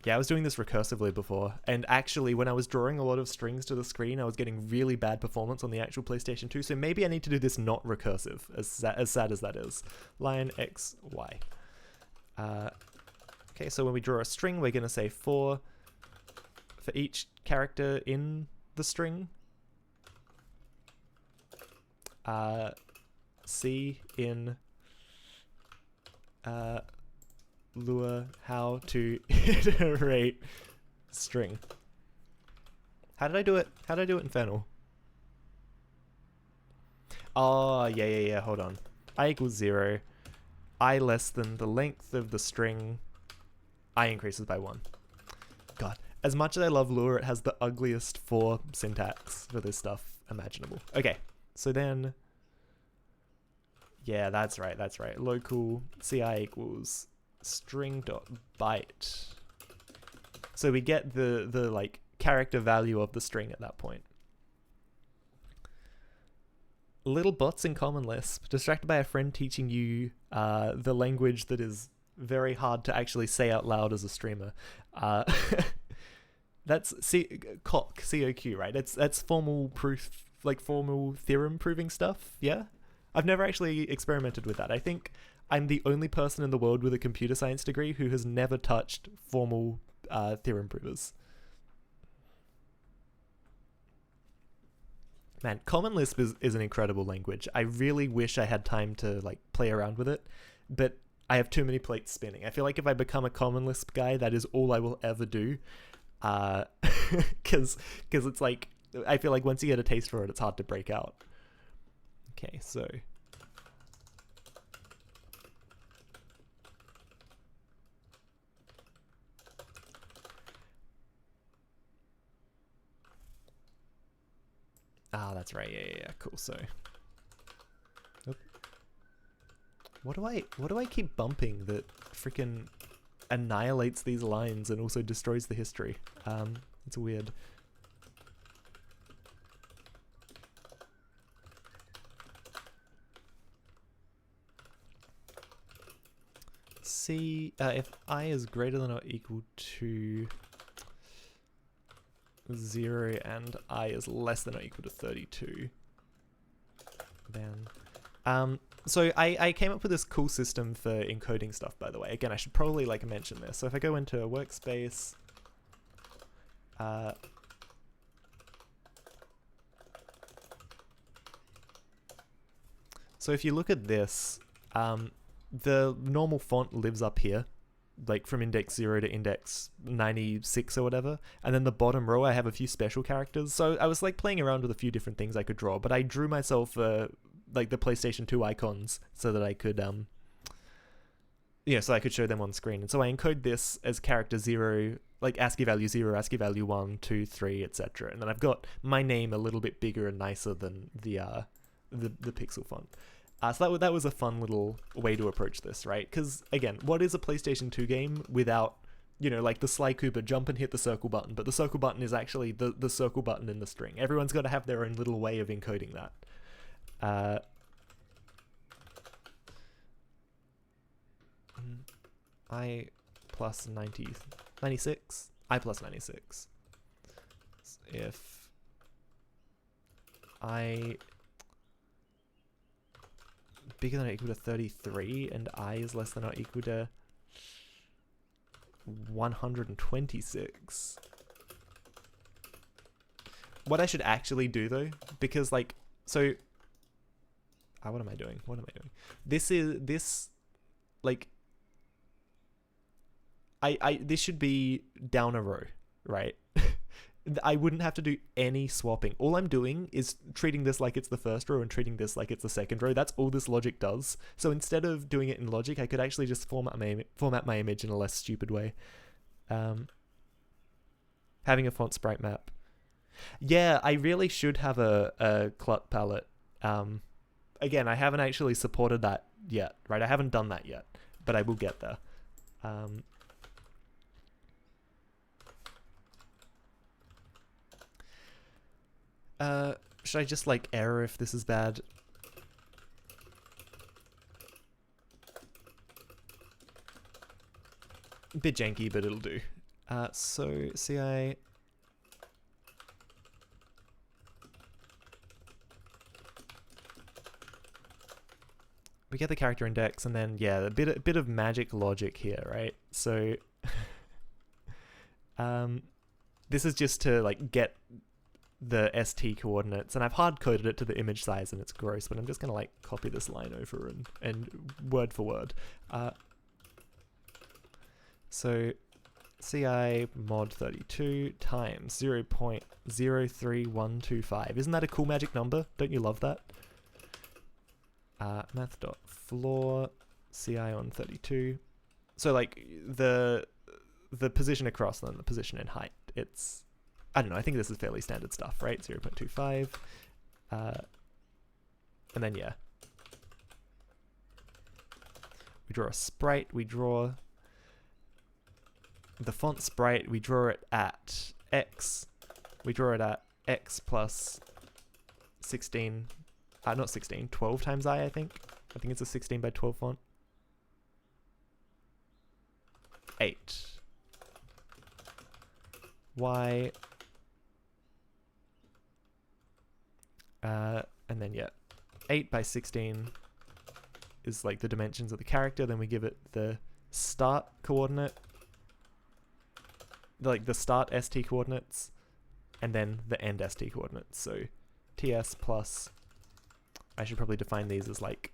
Yeah, I was doing this recursively before, and actually when I was drawing a lot of strings to the screen, I was getting really bad performance on the actual PlayStation 2, so maybe I need to do this not recursive, as sad as that is. Line X, Y. Okay, so when we draw a string, we're going to say for each character in the string. C in Lua how to iterate string. How did I do it? How did I do it in Fennel? Oh, yeah, hold on. I equals 0. I less than the length of the string. I increases by 1. God. as much as I love Lua, it has the ugliest for syntax for this stuff imaginable. Okay, so then, yeah, that's right. Local CI equals string.byte. So we get the like character value of the string at that point. Little bots in Common Lisp, distracted by a friend teaching you the language that is very hard to actually say out loud as a streamer. That's COQ, right? That's formal proof, like formal theorem proving stuff, yeah? I've never actually experimented with that. I think I'm the only person in the world with a computer science degree who has never touched formal theorem provers. Man, Common Lisp is an incredible language. I really wish I had time to like play around with it, but I have too many plates spinning. I feel like if I become a Common Lisp guy, that is all I will ever do. Because it's like, I feel like once you get a taste for it, it's hard to break out. Okay, so that's right. Yeah, cool. So what do I keep bumping that freaking annihilates these lines and also destroys the history? It's weird. See, if I is greater than or equal to 0 and I is less than or equal to 32, then so I came up with this cool system for encoding stuff, by the way. Again, I should probably like mention this. So if I go into a workspace, so if you look at this, the normal font lives up here, like from index 0 to index 96 or whatever, and then the bottom row I have a few special characters. So I was like playing around with a few different things I could draw, but I drew myself like the PlayStation 2 icons so that I could so I could show them on screen. And so I encode this as character 0, like ASCII value 0, ASCII value 1, 2, 3, etc. And then I've got my name a little bit bigger and nicer than the pixel font. So that was a fun little way to approach this, right? Because, again, what is a PlayStation 2 game without, like the Sly Cooper jump and hit the circle button? But the circle button is actually the circle button in the string. Everyone's got to have their own little way of encoding that. I plus 96. I plus 96. If I bigger than or equal to 33 and I is less than or equal to 126. What I should actually do though, because like, so what am I doing? This should be down a row, right? I wouldn't have to do any swapping. All I'm doing is treating this like it's the first row and treating this like it's the second row. That's all this logic does. So instead of doing it in logic, I could actually just format my image in a less stupid way. Having a font sprite map. Yeah, I really should have a CLUT palette. Again, I haven't actually supported that yet, right? I haven't done that yet, but I will get there. Should I just like error if this is bad? A bit janky, but it'll do. So CI we get the character index, and then yeah, a bit of magic logic here, right? So this is just to like get the ST coordinates, and I've hard coded it to the image size and it's gross, but I'm just gonna like copy this line over and word for word. So CI mod 32 times 0.03125. Isn't that a cool magic number? Don't you love that? Math.floor CI on 32. So like the position across and then the position in height it's, I don't know, I think this is fairly standard stuff, right? 0.25. And then, yeah. We draw a sprite, we draw the font sprite, we draw it at x, we draw it at x plus 16, not 16, 12 times I think. I think it's a 16 by 12 font. 8. Y. And then, yeah, 8 by 16 is like the dimensions of the character. Then we give it the start coordinate, like the start st coordinates, and then the end st coordinates. So ts plus, I should probably define these as like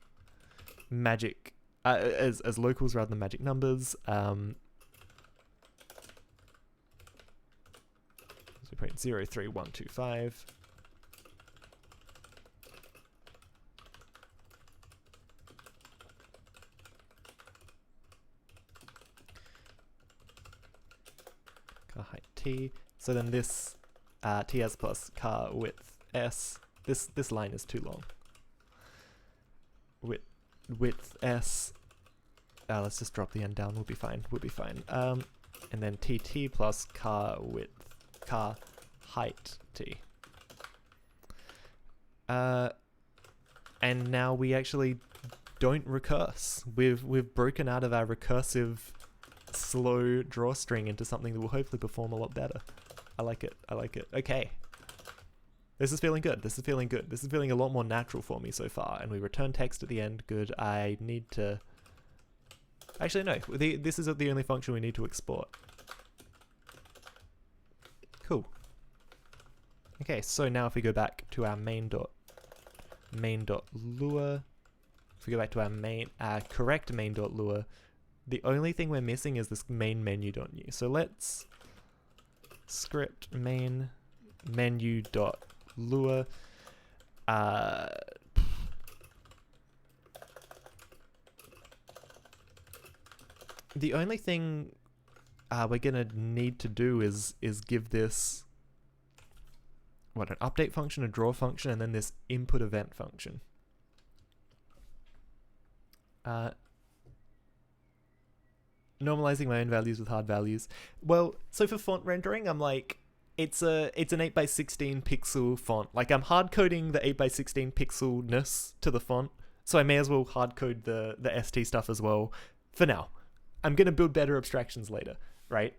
magic, as locals rather than magic numbers. 0.03125. Car height t. So then this ts plus car width s. This line is too long. Width s. Let's just drop the end down. We'll be fine. We'll be fine. And then tt plus car width, car height t. And now we actually don't recurse. We've broken out of our recursive slow drawstring into something that will hopefully perform a lot better. I like it. I like it. Okay. This is feeling good. This is feeling good. This is feeling a lot more natural for me so far. And we return text at the end. Good. I need to... Actually, no. This is the only function we need to export. Cool. Okay, so now if we go back to our main.lua, if we go back to our correct main.lua, the only thing we're missing is this main menu.new. So let's script main menu.lua. The only thing we're gonna need to do is give this an update function, a draw function, and then this input event function. Normalizing my own values with hard values. Well, so for font rendering, I'm like, it's an 8 by 16 pixel font. Like, I'm hard coding the 8 by 16 pixelness to the font, so I may as well hard code the ST stuff as well. For now, I'm gonna build better abstractions later, right?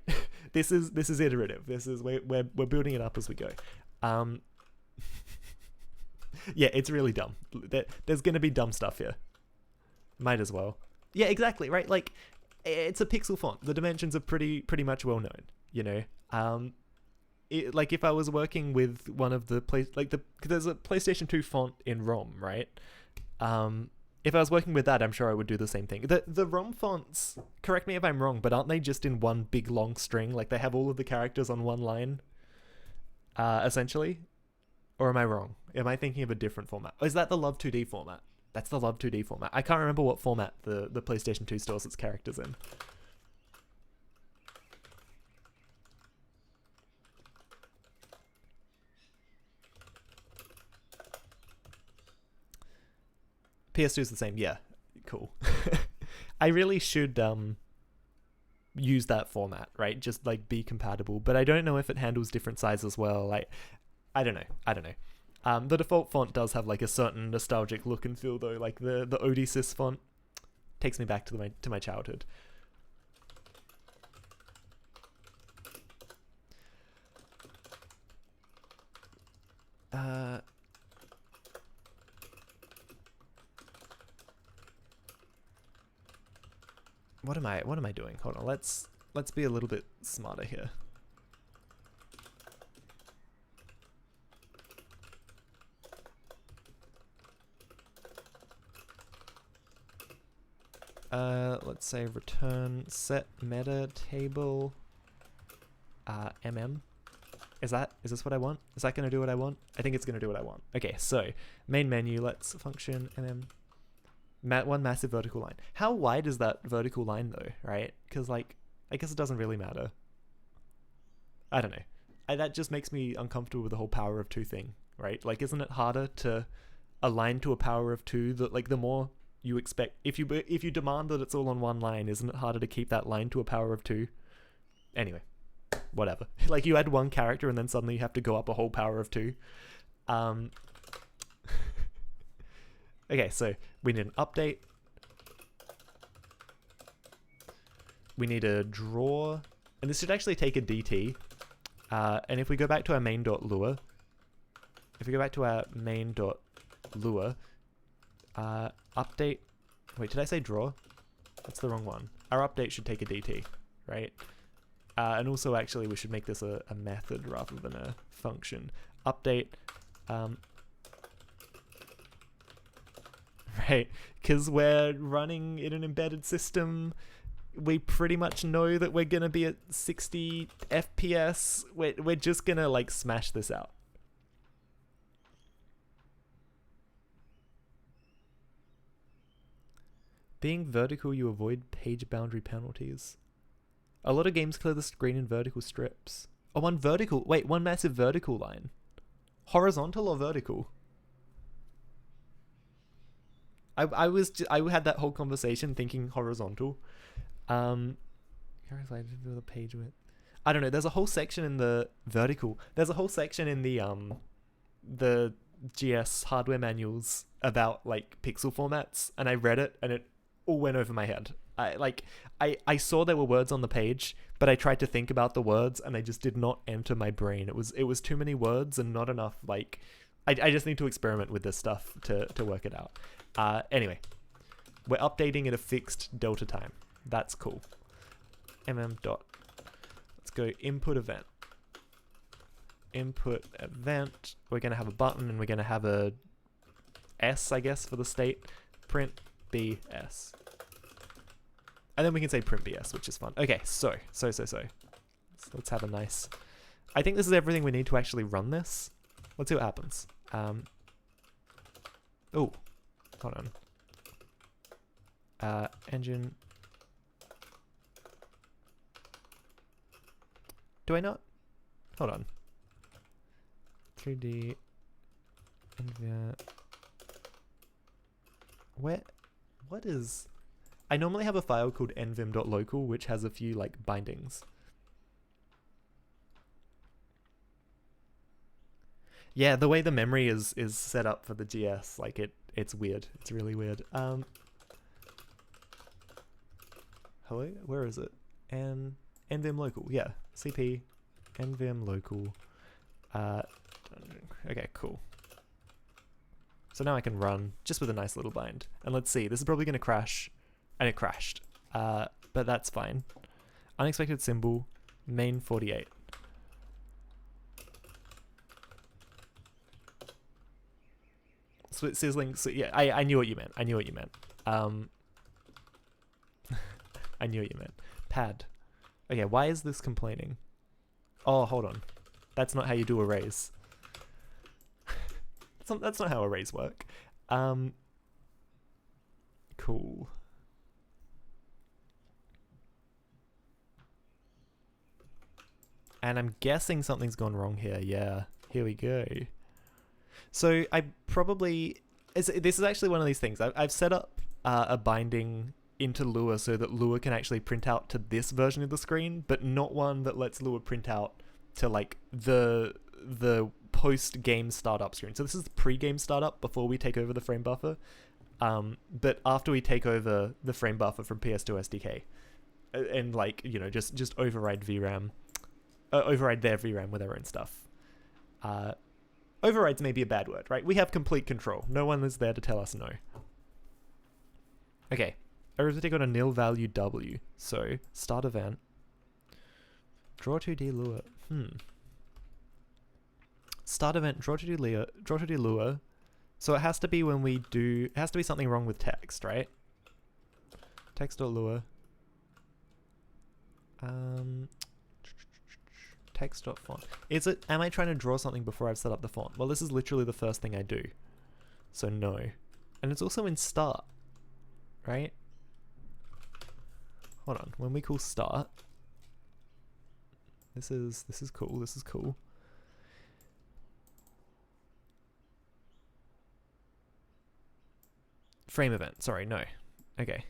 This is iterative. This is we're building it up as we go. Yeah, it's really dumb. There's gonna be dumb stuff here. Might as well. Yeah, exactly, right? Like, it's a pixel font. The dimensions are pretty much well known, you know. Like if I was working with one of the there's a PlayStation 2 font in ROM, right? If I was working with that, I'm sure I would do the same thing. The ROM fonts, correct me if I'm wrong, but aren't they just in one big long string? Like they have all of the characters on one line, essentially? Or am I wrong? Am I thinking of a different format? Or is that the Love 2D format? That's the Love 2D format. I can't remember what format the PlayStation 2 stores its characters in. PS2 is the same. Yeah, cool. I really should use that format, right? Just like be compatible, but I don't know if it handles different sizes as well. Like, I don't know. The default font does have like a certain nostalgic look and feel though. Like the Odysseus font takes me back to my childhood. What am I doing? Hold on, let's be a little bit smarter here. Let's say return set meta table mm. Is this what I want? Is that going to do what I want? I think it's going to do what I want. Okay, so main menu, let's function mm. One massive vertical line. How wide is that vertical line though, right? Because like, I guess it doesn't really matter. I don't know. That just makes me uncomfortable with the whole power of 2 thing, right? Like, isn't it harder to align to a power of 2? That, like, the more you expect, if you demand that it's all on one line, isn't it harder to keep that line to a power of 2? Anyway, whatever. Like, you add 1 character and then suddenly you have to go up a whole power of 2. Okay, so we need an update. We need a draw, and this should actually take a DT. And if we go back to our main.lua, update, wait, did I say draw? That's the wrong one. Our update should take a DT, right? And also, actually, we should make this a method rather than a function. Update, right? Because we're running in an embedded system, we pretty much know that we're gonna be at 60 FPS. We're just gonna, like, smash this out. Being vertical, you avoid page boundary penalties. A lot of games clear the screen in vertical strips. Oh, one massive vertical line. Horizontal or vertical? I had that whole conversation thinking horizontal. The page width. I don't know. There's a whole section in the vertical. There's a whole section in the GS hardware manuals about, like, pixel formats, and I read it and it all went over my head. I saw there were words on the page, but I tried to think about the words and they just did not enter my brain. It was too many words and not enough, like, I just need to experiment with this stuff to work it out. Anyway, we're updating at a fixed delta time. That's cool. Let's go input event. Input event. We're going to have a button and we're going to have a S, I guess, for the state. Print BS. And then we can say print BS, which is fun. Okay, so. Let's have a nice... I think this is everything we need to actually run this. Let's see what happens. Oh, hold on. Engine... Do I not? Hold on. 3D... What is... I normally have a file called nvim.local, which has a few, like, bindings. Yeah, the way the memory is set up for the GS, like, it's weird. It's really weird. Hello? Where is it? nvim local, yeah. CP, nvim local. Okay, cool. So now I can run just with a nice little bind. And let's see, this is probably going to crash. And it crashed. But that's fine. Unexpected symbol, main 48. So sizzling, so yeah, I knew what you meant. I knew what you meant. Pad. Okay, why is this complaining? Oh, hold on. That's not how you do arrays. That's not how arrays work. Cool. And I'm guessing something's gone wrong here. Yeah, here we go. So I probably... This is actually one of these things. I've set up a binding into Lua so that Lua can actually print out to this version of the screen, but not one that lets Lua print out to, like, the post-game startup screen. So this is the pre-game startup before we take over the frame buffer. But after we take over the frame buffer from PS2 SDK, and, like, you know, just override VRAM. Override their VRAM with our own stuff. Overrides may be a bad word, right? We have complete control. No one is there to tell us no. Okay. Arithmetic on a nil value W. So, start event. Draw 2D Lua. Start event, draw 2D Lua. So it has to be when we do... It has to be something wrong with text, right? Text.lua. Text.font. Is it... Am I trying to draw something before I've set up the font? Well, this is literally the first thing I do. So no. And it's also in start. Right? Hold on. When we call start... This is cool. This is cool. Frame event. Sorry, no. Okay.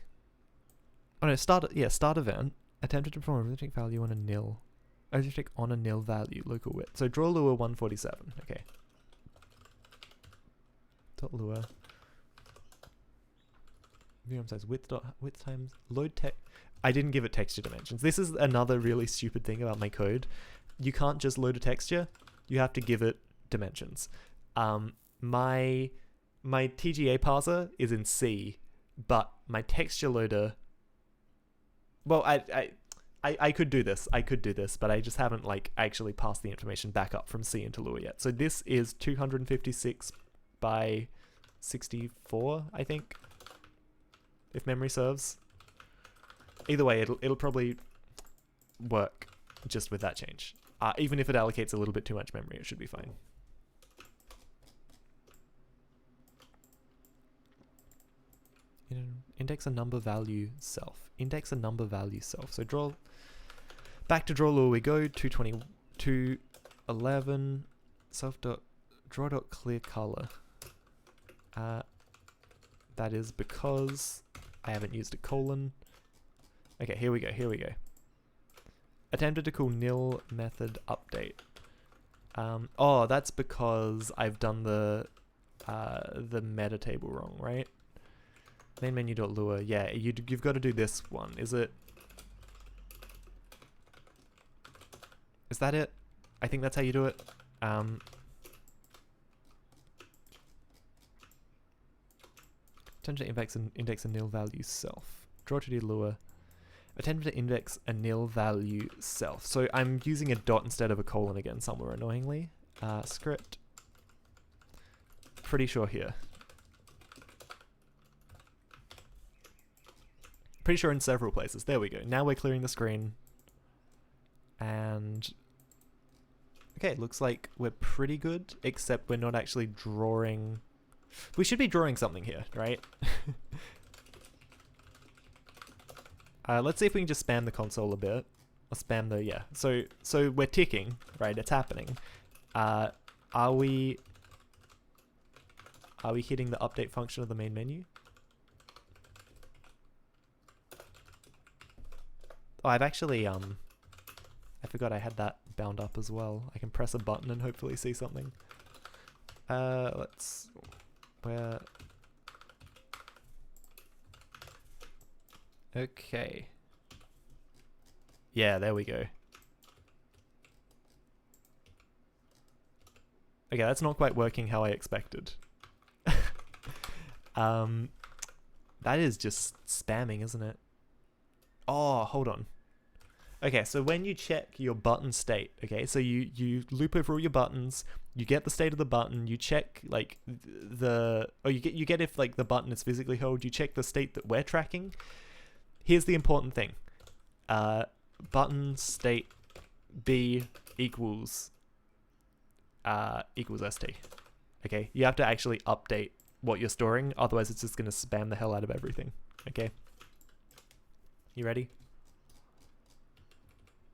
Oh no, start event. Attempted to perform a arithmetic value on a nil. Arithmetic on a nil value, local width. So draw Lua 147. Okay. Dot Lua. View size width times load text. I didn't give it texture dimensions. This is another really stupid thing about my code. You can't just load a texture. You have to give it dimensions. My TGA parser is in C, but my texture loader. Well, I could do this. But I just haven't like actually passed the information back up from C into Lua yet. So this is 256 by 64, I think, if memory serves. Either way, it'll probably work just with that change. Even if it allocates a little bit too much memory, it should be fine. Index a number value self. Index a number value self. So back to draw Lua we go. 211 self dot draw dot clear color. That is because I haven't used a colon. Okay, here we go. Attempted to call nil method update. Oh, that's because I've done the meta table wrong, right? Main menu.lua. Yeah, you've got to do this one. Is that it? I think that's how you do it. Attempt to index a nil value self. Draw 2D Lua. Attempt to index a nil value self. So I'm using a dot instead of a colon again somewhere annoyingly. Script. Pretty sure here. Pretty sure in several places. There we go. Now we're clearing the screen. And okay, looks like we're pretty good, except we're not actually drawing. We should be drawing something here, right? Let's see if we can just spam the console a bit. Or spam the, yeah. So we're ticking, right? It's happening. Are we hitting the update function of the main menu? Oh, I've actually, I forgot I had that bound up as well. I can press a button and hopefully see something. Okay. Yeah, there we go. Okay, that's not quite working how I expected. That is just spamming, isn't it? Oh, hold on. Okay, so when you check your button state, okay, so you loop over all your buttons, you get the state of the button, you check like you get if like the button is physically held, you check the state that we're tracking. Here's the important thing. Button state B equals ST. Okay, you have to actually update what you're storing, otherwise it's just going to spam the hell out of everything. Okay, you ready?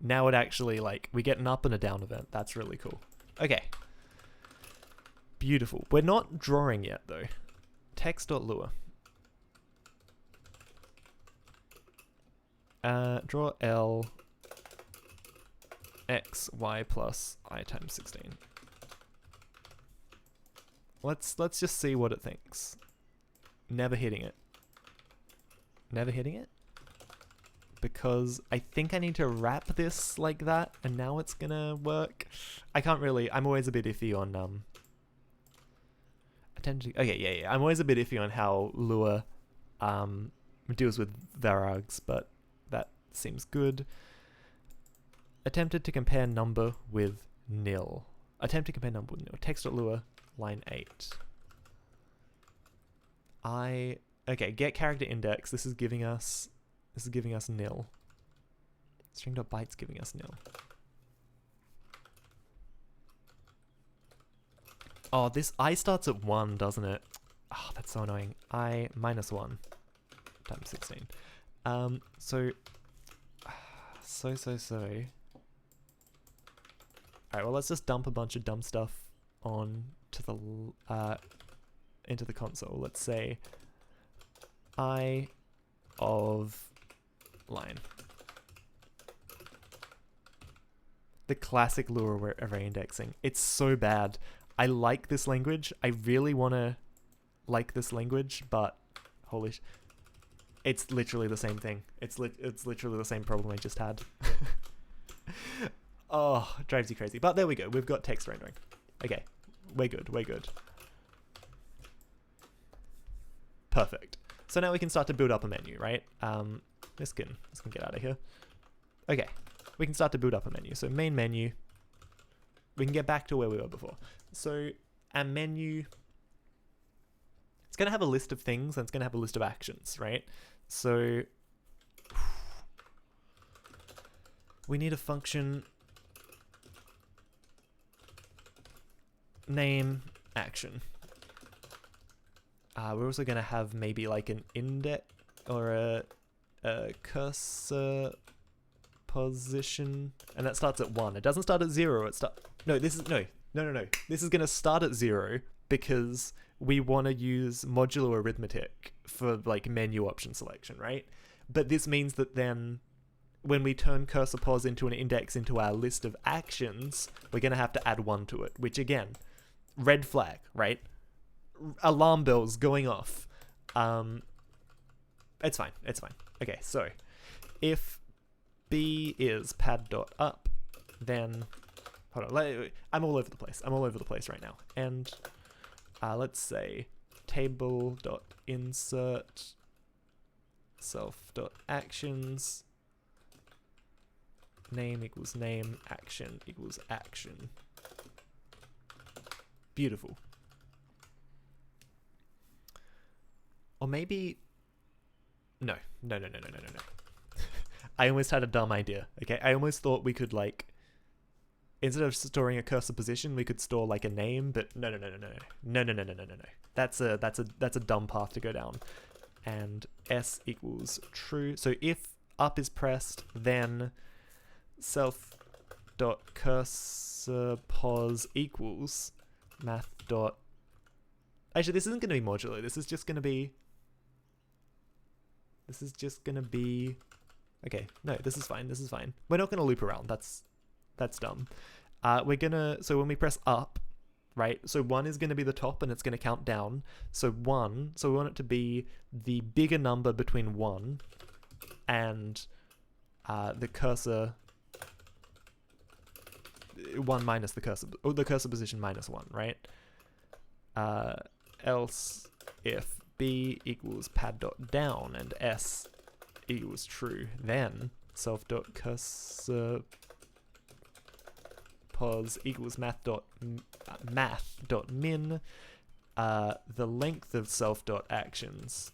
Now it actually, like, we get an up and a down event. That's really cool. Okay. Beautiful. We're not drawing yet, though. Text.lua. Draw L X Y plus I times 16. Let's just see what it thinks. Never hitting it. Never hitting it? Because I think I need to wrap this like that, and now it's gonna work. I can't really. I'm always a bit iffy on okay, yeah. I'm always a bit iffy on how Lua deals with varargs, but that seems good. Attempted to compare number with nil. Attempt to compare number with nil. Text.lua, line 8. Okay, get character index. This is giving us nil. String.byte's giving us nil. Oh, this I starts at 1, doesn't it? Oh, that's so annoying. I minus 1 times 16. So. Alright, well, let's just dump a bunch of dumb stuff on to the into the console. Let's say I of line. The classic Lua array indexing. It's so bad. I like this language. I really want to like this language, but holy it's literally the same thing. It's literally the same problem I just had. Oh, it drives you crazy. But there we go. We've got text rendering. Okay, we're good. We're good. Perfect. So now we can start to build up a menu, right? This can get out of here. Okay, we can start to build up a menu. So main menu. We can get back to where we were before. So our menu, it's going to have a list of things and it's going to have a list of actions, right? So we need a function name action. We're also going to have maybe like an index or a cursor position, and that starts at 1. It doesn't start at 0. No. This is going to start at 0 because we want to use modular arithmetic for like menu option selection, right? But this means that then when we turn cursor pos into an index into our list of actions, we're going to have to add 1 to it, which again, red flag, right? Alarm bells going off. It's fine. Okay, so if b is pad.up, then hold on, I'm all over the place right now. And let's say table.insert self.actions name equals name, action equals action. Beautiful. Or maybe no. I almost had a dumb idea. Okay, I almost thought we could like, instead of storing a cursor position, we could store like a name, but no. That's a dumb path to go down. And s equals true. So if up is pressed, then self.cursor pos equals math dot. Actually, this isn't going to be modular. This is just going to be. Okay, no, this is fine. We're not going to loop around. That's dumb. So when we press up, right? So 1 is going to be the top and it's going to count down. So we want it to be the bigger number between 1 and the cursor 1 minus the cursor, or the cursor position minus 1, right? Else if b equals pad.down and s equals true, then self.cursor pos equals math.min, the length of self.actions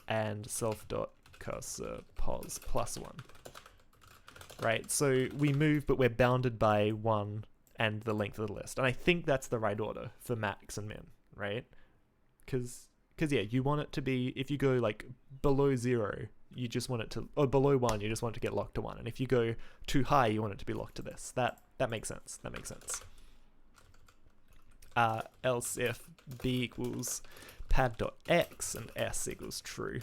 and self.cursor pos plus 1. Right, so we move, but we're bounded by 1 and the length of the list. And I think that's the right order for max and min, right? Because yeah, you want it to be, if you go like below 0, you just want it to, or below 1, you just want it to get locked to 1. And if you go too high, you want it to be locked to this. That makes sense. Else if b equals pad.x and s equals true,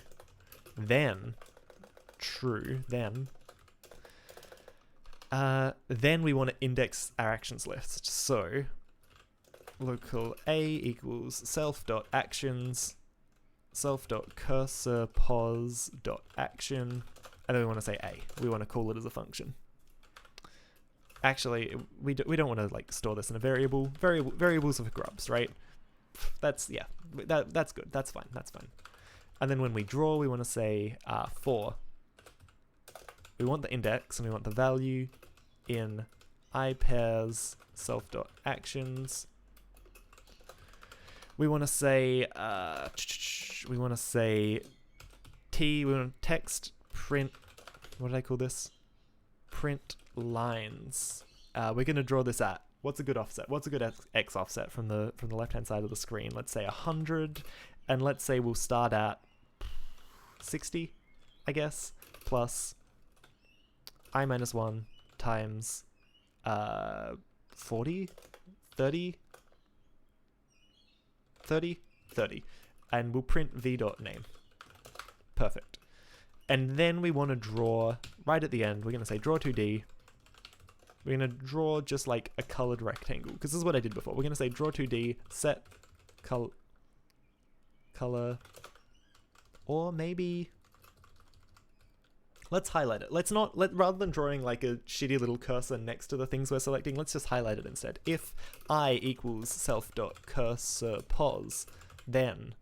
then we want to index our actions list. So local a equals self.actions, self.cursor pos.action, and then we want to say a. We want to call it as a function. Actually, we don't want to like store this in a variable. Variables are for grubs, right? That's good. That's fine. And then when we draw, we want to say for. We want the index and we want the value in I pairs self.actions. We want to say we want text print, what did I call this? Print lines. We're going to draw this at, what's a good offset? What's a good x offset from the left-hand side of the screen? Let's say 100, and let's say we'll start at 60, I guess, plus I minus 1 times 40, 30, 30, 30. And we'll print v.name. Perfect. And then we want to draw, right at the end, we're going to say draw 2D. We're going to draw just like a colored rectangle, because this is what I did before. We're going to say draw 2D, set color, or maybe let's highlight it. Rather than drawing like a shitty little cursor next to the things we're selecting, let's just highlight it instead. If I equals self.cursor pos, then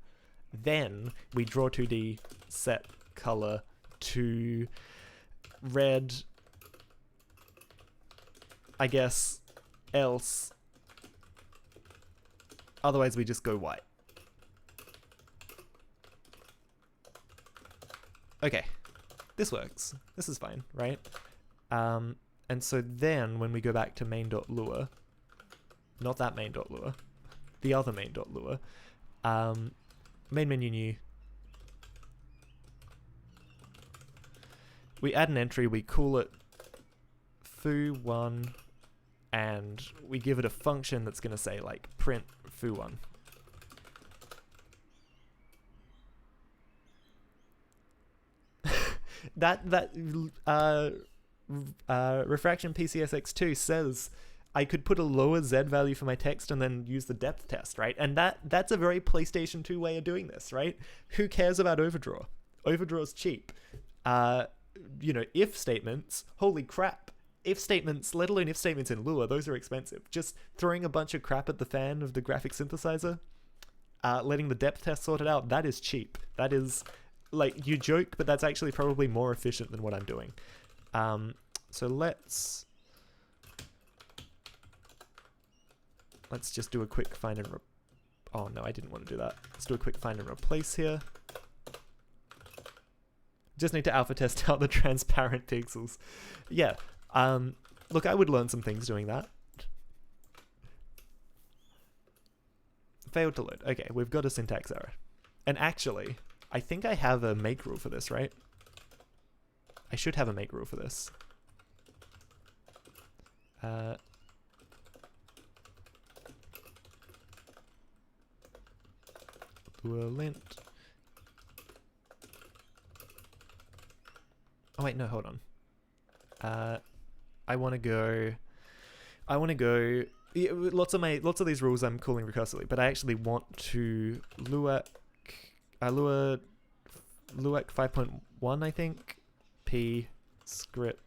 we draw 2D, set color to red, I guess, else, otherwise we just go white. Okay, this works. This is fine, right? And so then when we go back to main.lua, not that main.lua, the other main.lua, main menu new, we add an entry, we call it foo1, and we give it a function that's going to say like print foo1. Refraction PCSX2 says I could put a lower Z value for my text and then use the depth test, right? And that's a very PlayStation 2 way of doing this, right? Who cares about overdraw? Overdraw's cheap. If statements, holy crap. If statements, let alone if statements in Lua, those are expensive. Just throwing a bunch of crap at the fan of the graphic synthesizer, letting the depth test sort it out, that is cheap. That is, like, you joke, but that's actually probably more efficient than what I'm doing. So let's just do a quick find and oh no, I didn't want to do that. Let's do a quick find and replace here. Just need to alpha test out the transparent pixels. Yeah. Look, I would learn some things doing that. Failed to load. Okay, we've got a syntax error. And actually, I think I have a make rule for this, right? I should have a make rule for this. Lua lint. Oh wait, no, hold on. I want to go. Yeah, lots of these rules I'm calling recursively, but I actually want to Lua 5.1, I think. P script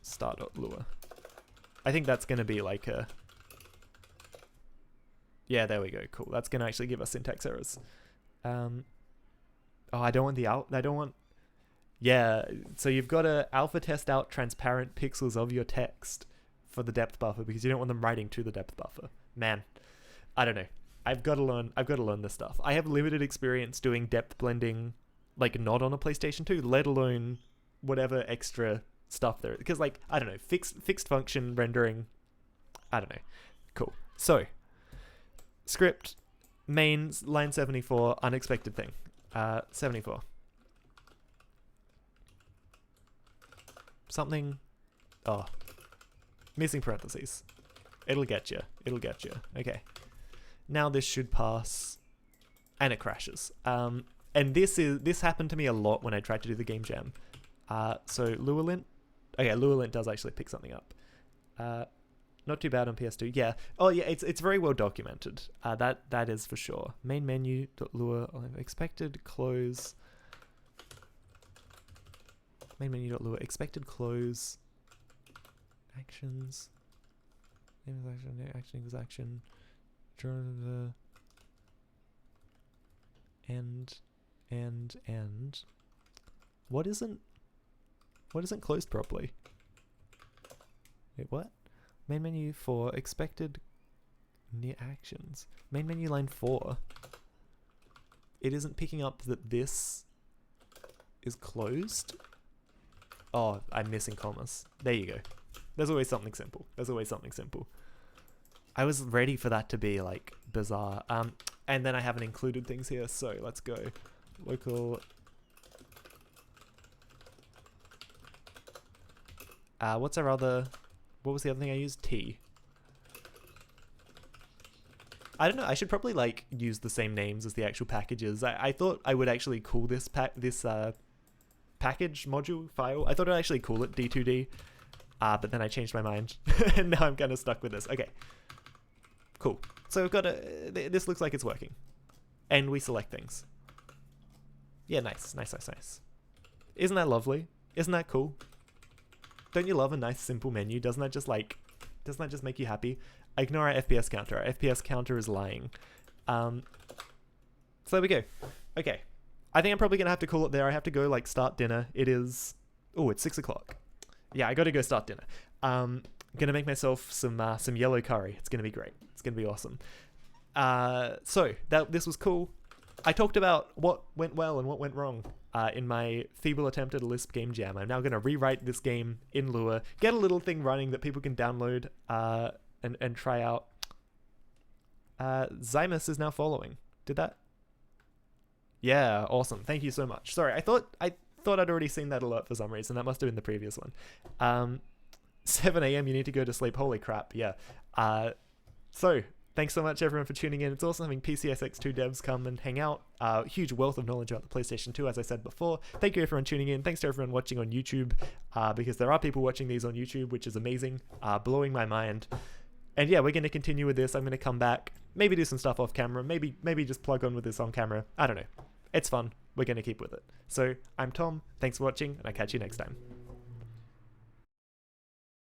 start.lua. I think that's going to be like a. Yeah, there we go. Cool. That's going to actually give us syntax errors. Oh, I don't want the out. I don't want. Yeah, so you've got to alpha test out transparent pixels of your text for the depth buffer because you don't want them writing to the depth buffer. Man, I don't know. I've got to learn this stuff. I have limited experience doing depth blending, like not on a PlayStation 2, let alone whatever extra stuff there. Because like, I don't know, fixed function rendering, I don't know. Cool. So, script, mains, line 74, unexpected thing. 74. Something, oh, missing parentheses. It'll get you. Okay. Now this should pass, and it crashes. And this happened to me a lot when I tried to do the game jam. So Lua lint, okay, Lua lint does actually pick something up. Not too bad on PS2. Yeah. Oh yeah, it's very well documented. That is for sure. Main menu .lua expected close. Main menu.lua expected close actions name is action action equals action end what isn't closed properly? Wait, what? Main menu 4 expected near actions. Main menu line 4. It isn't picking up that this is closed. Oh, I'm missing commas. There you go. There's always something simple. I was ready for that to be like bizarre. And then I haven't included things here, so let's go. Local. What was the other thing I used? T. I don't know. I should probably like use the same names as the actual packages. I thought I would actually call this package module file. I thought I'd actually call it D2D, but then I changed my mind, and now I'm kind of stuck with this. Okay, cool. So we've got this looks like it's working, and we select things. Yeah, nice. Isn't that lovely? Isn't that cool? Don't you love a nice simple menu? Doesn't that just make you happy? Ignore our FPS counter. Our FPS counter is lying. So there we go. Okay. I think I'm probably going to have to call it there. I have to go like start dinner. It is... Oh, it's 6 o'clock. Yeah, I got to go start dinner. I'm going to make myself some yellow curry. It's going to be great. It's going to be awesome. So this was cool. I talked about what went well and what went wrong in my feeble attempt at a Lisp Game Jam. I'm now going to rewrite this game in Lua, get a little thing running that people can download and try out. Zymus is now following. Did that? Yeah, awesome. Thank you so much. Sorry, I thought I'd already seen that alert for some reason. That must have been the previous one. 7 a.m. You need to go to sleep. Holy crap. Yeah. So thanks so much everyone for tuning in. It's awesome having PCSX2 devs come and hang out. Huge wealth of knowledge about the PlayStation 2, as I said before. Thank you everyone tuning in. Thanks to everyone watching on YouTube, because there are people watching these on YouTube, which is amazing, blowing my mind. And yeah, we're going to continue with this. I'm going to come back, maybe do some stuff off camera, maybe just plug on with this on camera. I don't know. It's fun. We're going to keep with it. So I'm Tom. Thanks for watching, and I'll catch you next time.